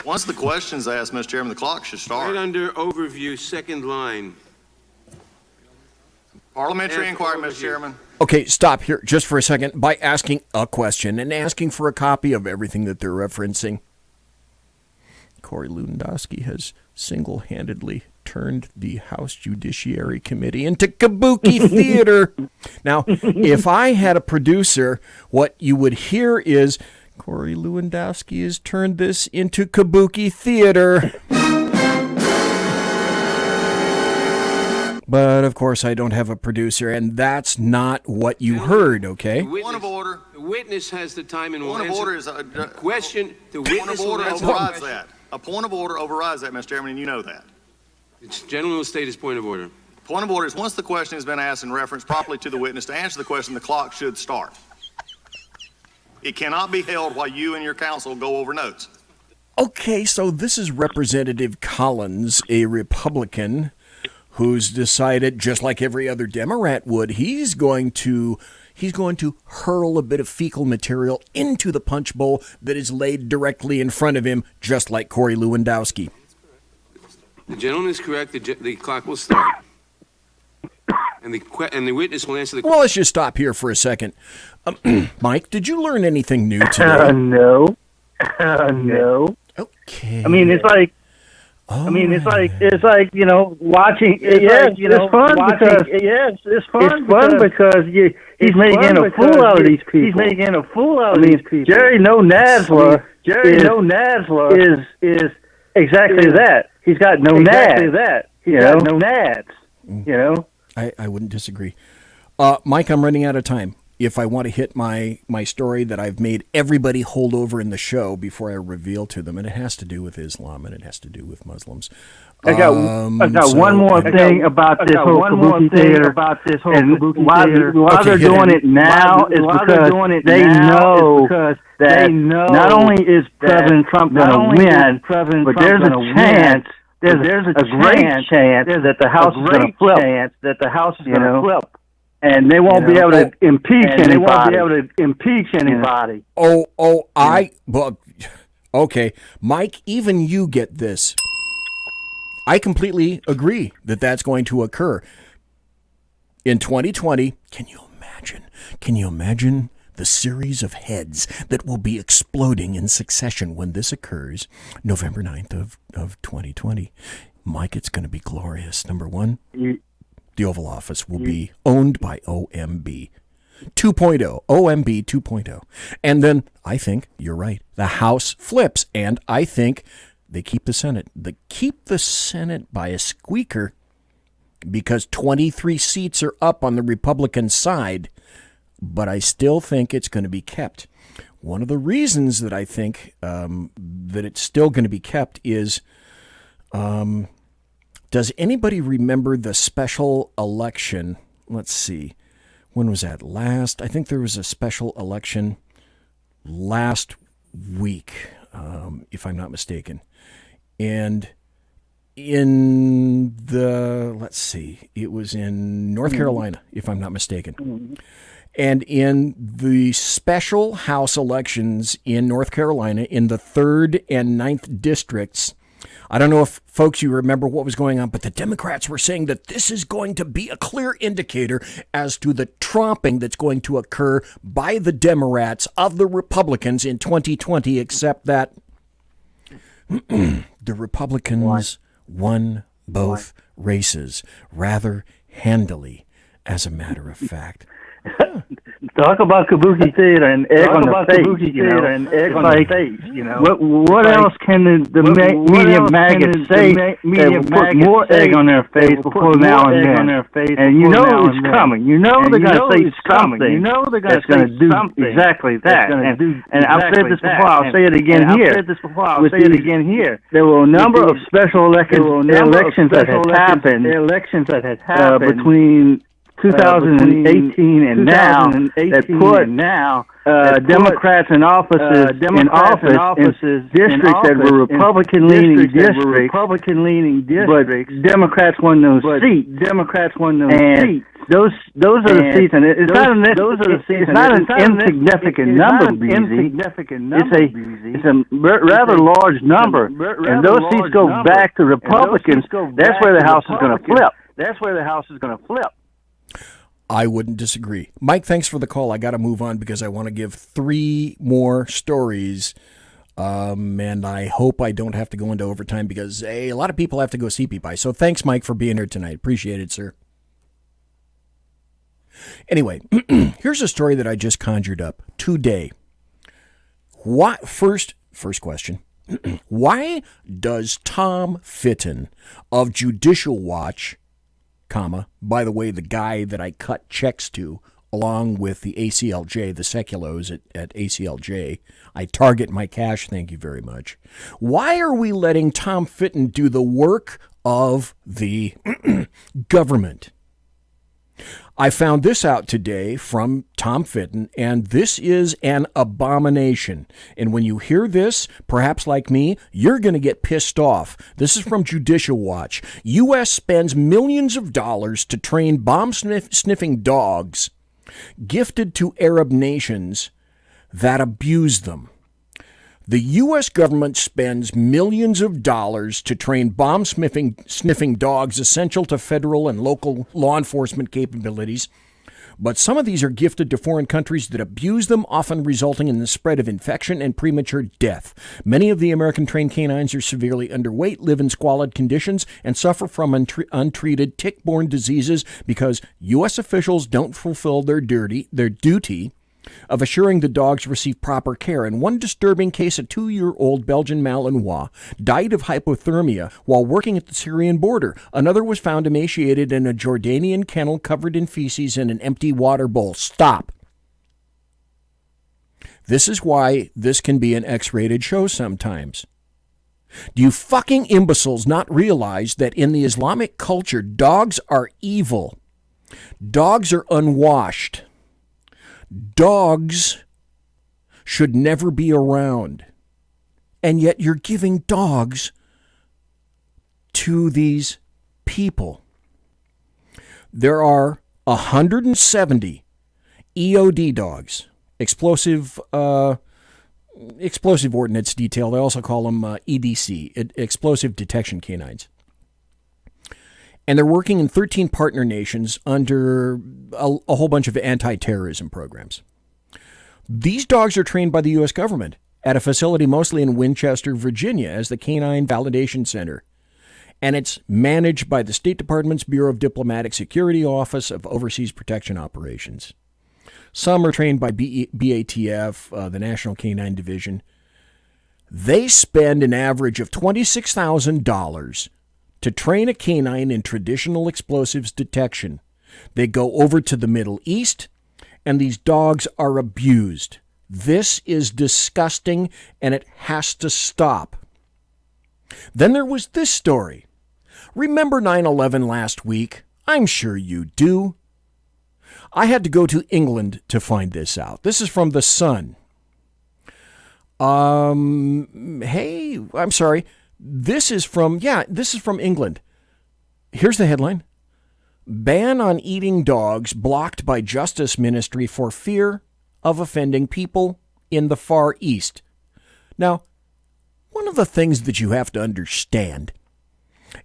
Once the question's asked, Mr. Chairman, the clock should start. Right under overview, second line. Parliamentary inquiry, Mr. Chairman. Okay, stop here just for a second by asking a question and asking for a copy of everything that they're referencing. Corey Lewandowski has single-handedly turned the House Judiciary Committee into kabuki theater. Now, if I had a producer, what you would hear is, Corey Lewandowski has turned this into kabuki theater. But, of course, I don't have a producer, and that's not what you heard, okay? Point of order. The witness has the time and will Point of answer. order is the question. The point witness of order will answer overrides that. A point of order overrides that, Mr. Chairman, and you know that. The gentleman will state his point of order. Point of order is once the question has been asked in reference properly to the witness to answer the question, the clock should start. It cannot be held while you and your counsel go over notes. Okay, so this is Representative Collins, a Republican, who's decided, just like every other Democrat would, he's going to hurl a bit of fecal material into the punch bowl that is laid directly in front of him, just like Corey Lewandowski. The gentleman is correct. The clock will start. And the witness will answer the question. Well, let's just stop here for a second. Mike, did you learn anything new today? No. No. Okay. I mean, it's like, watching. It's fun because he's making a fool out of these people. Jerry No Nadsler is exactly that. He's got no nads. He's got no nads. You know. I wouldn't disagree. Mike, I'm running out of time. If I want to hit my story that I've made everybody hold over in the show before I reveal to them, and it has to do with Islam and it has to do with Muslims. I got one more thing about this whole kabuki theater. Why they're doing it now is because they know that not only is President Trump going to win, but there's a chance. There's a great chance that the House is going to flip. And they won't be able to impeach anybody. Okay. Mike, even you get this. I completely agree that that's going to occur. In 2020, can you imagine the series of heads that will be exploding in succession when this occurs, November 9th of 2020? Mike, it's going to be glorious. Number one, the Oval Office will be owned by OMB 2.0, OMB 2.0. And then I think, you're right, the House flips, and I think they keep the Senate. They keep the Senate by a squeaker because 23 seats are up on the Republican side, but I still think it's going to be kept. One of the reasons that I think that it's still going to be kept is... does anybody remember the special election? Let's see. When was that? I think there was a special election last week, if I'm not mistaken. And it was in North Carolina, if I'm not mistaken. And in the special House elections in North Carolina, in the 3rd and 9th districts, I don't know if, folks, you remember what was going on, but the Democrats were saying that this is going to be a clear indicator as to the tromping that's going to occur by the Democrats of the Republicans in 2020, except that the Republicans won both races rather handily, as a matter of fact. Talk about kabuki theater and egg on the face, you know. What else can the media maggots say that will put more egg on their face before now and then? And you know it's coming. You know they're going to say something. You know they're going to do exactly that. And I've said this before. I'll say it again here. There were a number of special elections that had happened between 2018 and now that put Democrats in offices in districts that were Republican-leaning districts, but Democrats won those seats. And those are the seats, and it's not an insignificant number, BZ. It's a rather large number, and those seats go back to Republicans. That's where the House is going to flip. I wouldn't disagree. Mike, thanks for the call. I got to move on because I want to give 3 more stories, and I hope I don't have to go into overtime because a lot of people have to go see people. So thanks, Mike, for being here tonight. Appreciate it, sir. Anyway, here's a story that I just conjured up today. First question. Why does Tom Fitton of Judicial Watch, by the way, the guy that I cut checks to, along with the ACLJ, the seculos at ACLJ, I target my cash, thank you very much. Why are we letting Tom Fitton do the work of the government? I found this out today from Tom Fitton, and this is an abomination. And when you hear this, perhaps like me, you're going to get pissed off. This is from Judicial Watch. U.S. spends millions of dollars to train bomb-sniffing dogs gifted to Arab nations that abuse them. The U.S. government spends millions of dollars to train bomb-sniffing dogs essential to federal and local law enforcement capabilities, but some of these are gifted to foreign countries that abuse them, often resulting in the spread of infection and premature death. Many of the American-trained canines are severely underweight, live in squalid conditions, and suffer from untreated tick-borne diseases because U.S. officials don't fulfill their duty of assuring the dogs receive proper care. In one disturbing case, a 2-year-old Belgian Malinois died of hypothermia while working at the Syrian border. Another was found emaciated in a Jordanian kennel covered in feces in an empty water bowl. Stop. This is why this can be an X-rated show sometimes. Do you fucking imbeciles not realize that in the Islamic culture, dogs are evil? Dogs are unwashed. Dogs should never be around. And yet you're giving dogs to these people. There are 170 EOD dogs, explosive ordnance detail. They also call them EDC, explosive detection canines. And they're working in 13 partner nations under a whole bunch of anti-terrorism programs. These dogs are trained by the U.S. government at a facility mostly in Winchester, Virginia, as the Canine Validation Center. And it's managed by the State Department's Bureau of Diplomatic Security Office of Overseas Protection Operations. Some are trained by BATF, the National Canine Division. They spend an average of $26,000 to train a canine in traditional explosives detection. They go over to the Middle East, and these dogs are abused. This is disgusting, and it has to stop. Then there was this story. Remember 9/11 last week? I'm sure you do. I had to go to England to find this out. This is from The Sun. Hey, I'm sorry. This is from England. Here's the headline. Ban on eating dogs blocked by Justice Ministry for fear of offending people in the Far East. Now, one of the things that you have to understand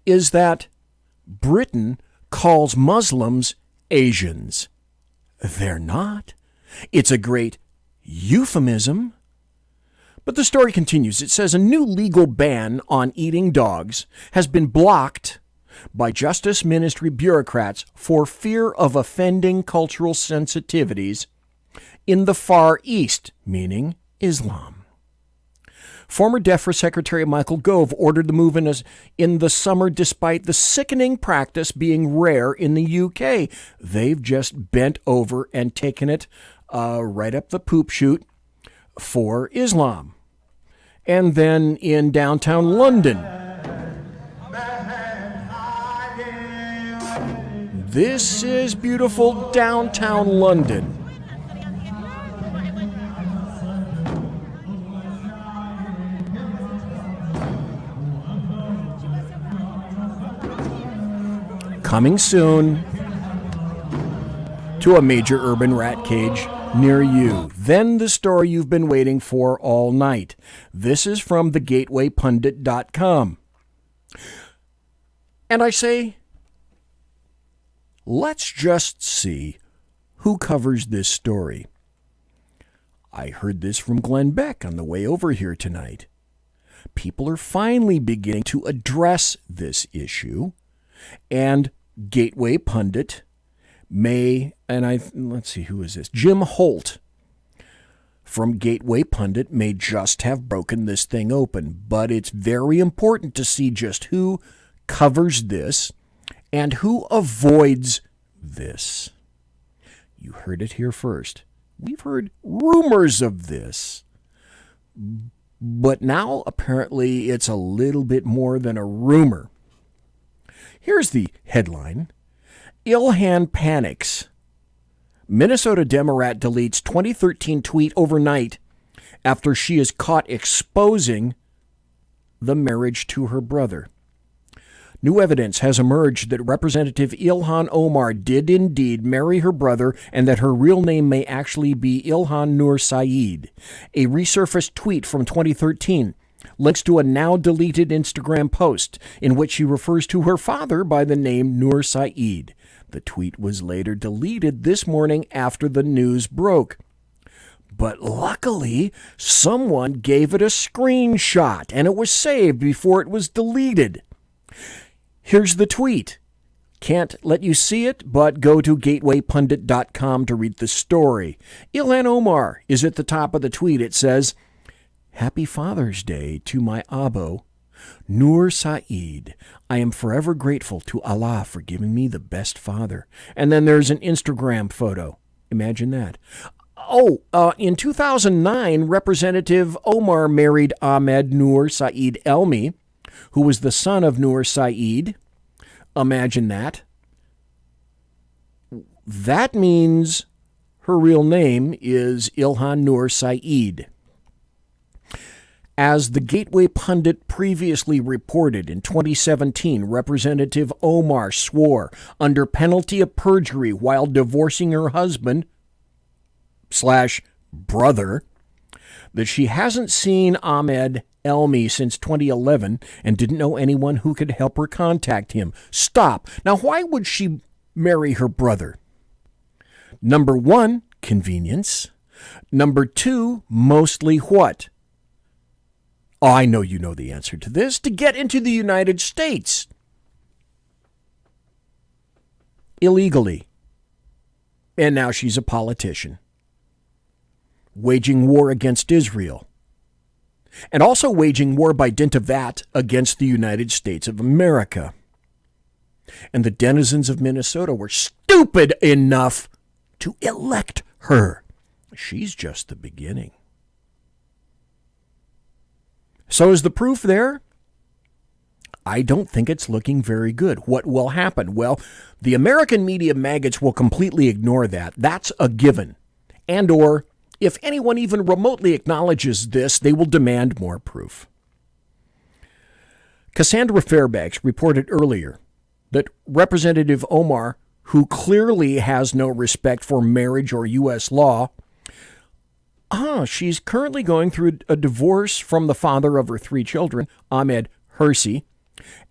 is that Britain calls Muslims Asians. They're not. It's a great euphemism. But the story continues. It says a new legal ban on eating dogs has been blocked by Justice Ministry bureaucrats for fear of offending cultural sensitivities in the Far East, meaning Islam. Former DEFRA Secretary Michael Gove ordered the move in the summer despite the sickening practice being rare in the UK. They've just bent over and taken it right up the poop chute for Islam. And then in downtown London, This is beautiful downtown London. Coming soon to a major urban rat cage near you. Then the story you've been waiting for all night. This is from thegatewaypundit.com. And I say, let's just see who covers this story. I heard this from Glenn Beck on the way over here tonight. People are finally beginning to address this issue, and Gateway Pundit let's see, who is this? Jim Holt from Gateway Pundit may just have broken this thing open, but it's very important to see just who covers this and who avoids this. You heard it here first. We've heard rumors of this, but now apparently it's a little bit more than a rumor. Here's the headline. Ilhan panics. Minnesota Democrat deletes 2013 tweet overnight after she is caught exposing the marriage to her brother. New evidence has emerged that Representative Ilhan Omar did indeed marry her brother and that her real name may actually be Ilhan Noor Saeed. A resurfaced tweet from 2013 links to a now-deleted Instagram post in which she refers to her father by the name Noor Saeed. The tweet was later deleted this morning after the news broke. But luckily, someone gave it a screenshot, and it was saved before it was deleted. Here's the tweet. Can't let you see it, but go to gatewaypundit.com to read the story. Ilhan Omar is at the top of the tweet. It says, Happy Father's Day to my Abo, Noor Saeed. I am forever grateful to Allah for giving me the best father. And then there's an Instagram photo. Imagine that. In 2009, Representative Omar married Ahmed Noor Saeed Elmi, who was the son of Noor Saeed. Imagine that. That means her real name is Ilhan Noor Saeed. As the Gateway Pundit previously reported in 2017, Representative Omar swore under penalty of perjury while divorcing her husband / brother that she hasn't seen Ahmed Elmi since 2011 and didn't know anyone who could help her contact him. Stop. Now, why would she marry her brother? Number one, convenience. Number two, mostly what? Oh, I know you know the answer to this. To get into the United States. Illegally. And now she's a politician. Waging war against Israel. And also waging war by dint of that against the United States of America. And the denizens of Minnesota were stupid enough to elect her. She's just the beginning. So is the proof there? I don't think it's looking very good. What will happen? Well, the American media maggots will completely ignore that. That's a given. And or, if anyone even remotely acknowledges this, they will demand more proof. Cassandra Fairbanks reported earlier that Representative Omar, who clearly has no respect for marriage or U.S. law, she's currently going through a divorce from the father of her 3 children, Ahmed Hersey,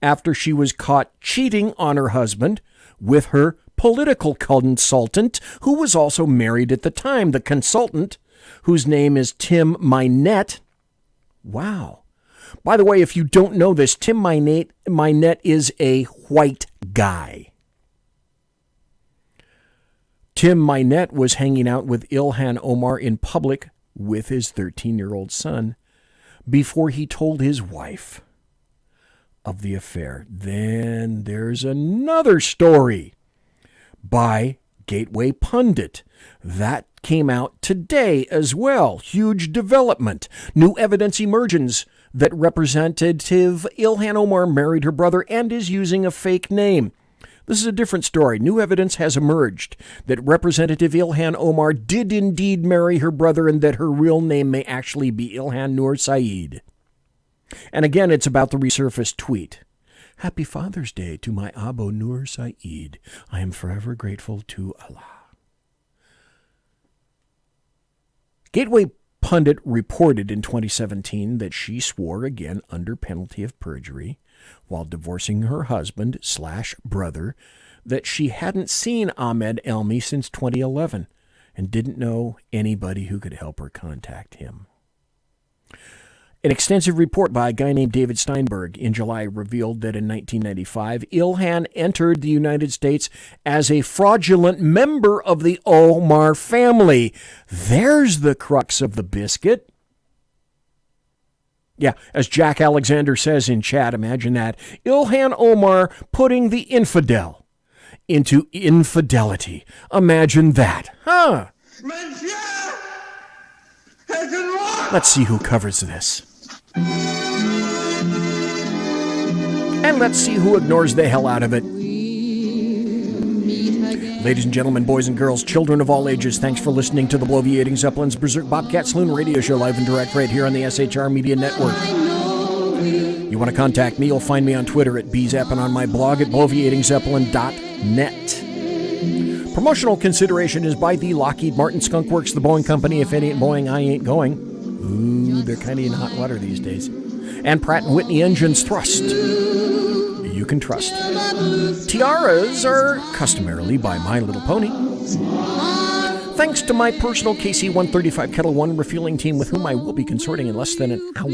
after she was caught cheating on her husband with her political consultant, who was also married at the time. The consultant, whose name is Tim Mynett. Wow. By the way, if you don't know this, Tim Mynett is a white guy. Tim Mynett was hanging out with Ilhan Omar in public with his 13-year-old son before he told his wife of the affair. Then there's another story by Gateway Pundit that came out today as well. Huge development. New evidence emerges that Representative Ilhan Omar married her brother and is using a fake name. This is a different story. New evidence has emerged that Representative Ilhan Omar did indeed marry her brother and that her real name may actually be Ilhan Noor Saeed. And again, it's about the resurfaced tweet. Happy Father's Day to my Abo Noor Saeed. I am forever grateful to Allah. Gateway Pundit reported in 2017 that she swore again under penalty of perjury while divorcing her husband/brother that she hadn't seen Ahmed Elmi since 2011 and didn't know anybody who could help her contact him. An extensive report by a guy named David Steinberg in July revealed that in 1995, Ilhan entered the United States as a fraudulent member of the Omar family. There's the crux of the biscuit. Yeah, as Jack Alexander says in chat, imagine that. Ilhan Omar putting the infidel into infidelity. Imagine that. Huh? Let's see who covers this. And let's see who ignores the hell out of it. Ladies and gentlemen, boys and girls, children of all ages, thanks for listening to the Bloviating Zeppelin's Berserk Bobcat Saloon radio show live and direct right here on the SHR Media Network. You want to contact me, you'll find me on Twitter at bzepp and on my blog at bloviatingzeppelin.net. Promotional consideration is by the Lockheed Martin Skunk Works, the Boeing Company. If it ain't Boeing, I ain't going. Ooh, they're kind of in hot water these days. And Pratt & Whitney Engines Thrust. You can trust. Tiaras are customarily by My Little Pony. Thanks to my personal KC-135 Kettle One refueling team with whom I will be consorting in less than an hour.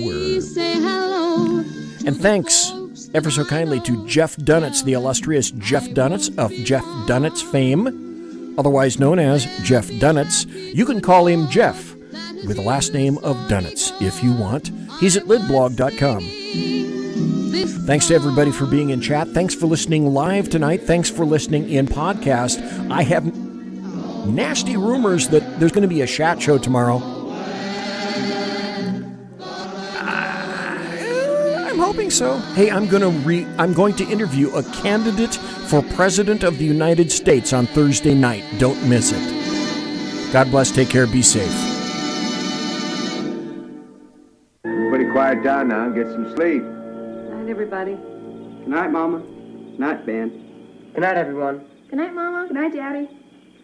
And thanks ever so kindly to Jeff Dunitz, the illustrious Jeff Dunitz of Jeff Dunitz fame, otherwise known as Jeff Dunitz. You can call him Jeff with the last name of Dunitz if you want. He's at lidblog.com. Thanks to everybody for being in chat. Thanks for listening live tonight. Thanks for listening in podcast. I have nasty rumors that there's going to be a chat show tomorrow. I'm hoping so. Hey, I'm going to interview a candidate for President of the United States on Thursday night. Don't miss it. God bless. Take care. Be safe. Everybody quiet down now and get some sleep. Good night, everybody. Good night, Mama. Good night, Ben. Good night, everyone. Good night, Mama. Good night, Daddy.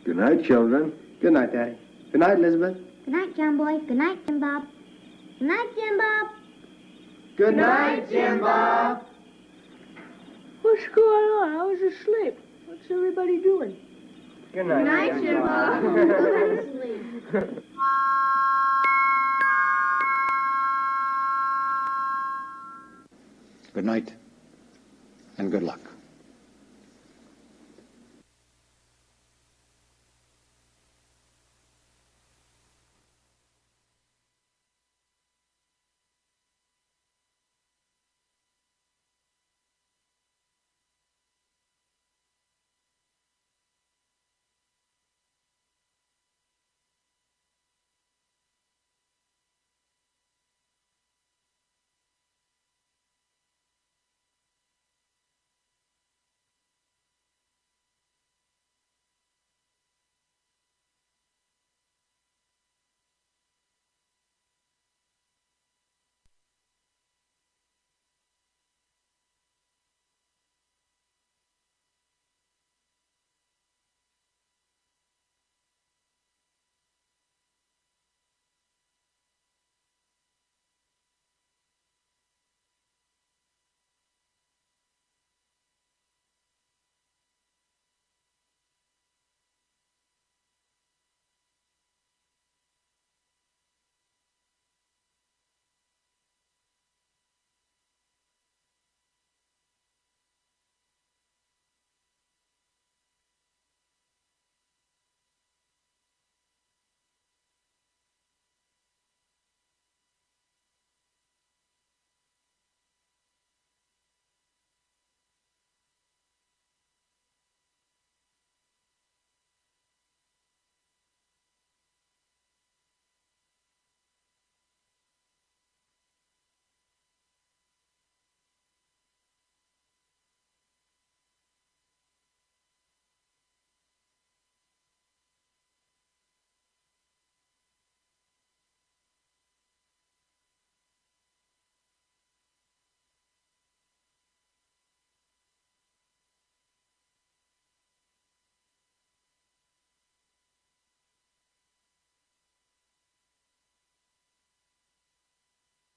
Good night, children. Good night, Daddy. Good night, Elizabeth. Good night, John Boy. Good night, Jim Bob. Good night, Jim Bob. Good night, Jim Bob. What's going on? I was asleep. What's everybody doing? Good night. Good night, Jim Bob. Go to sleep. Good night, and good luck.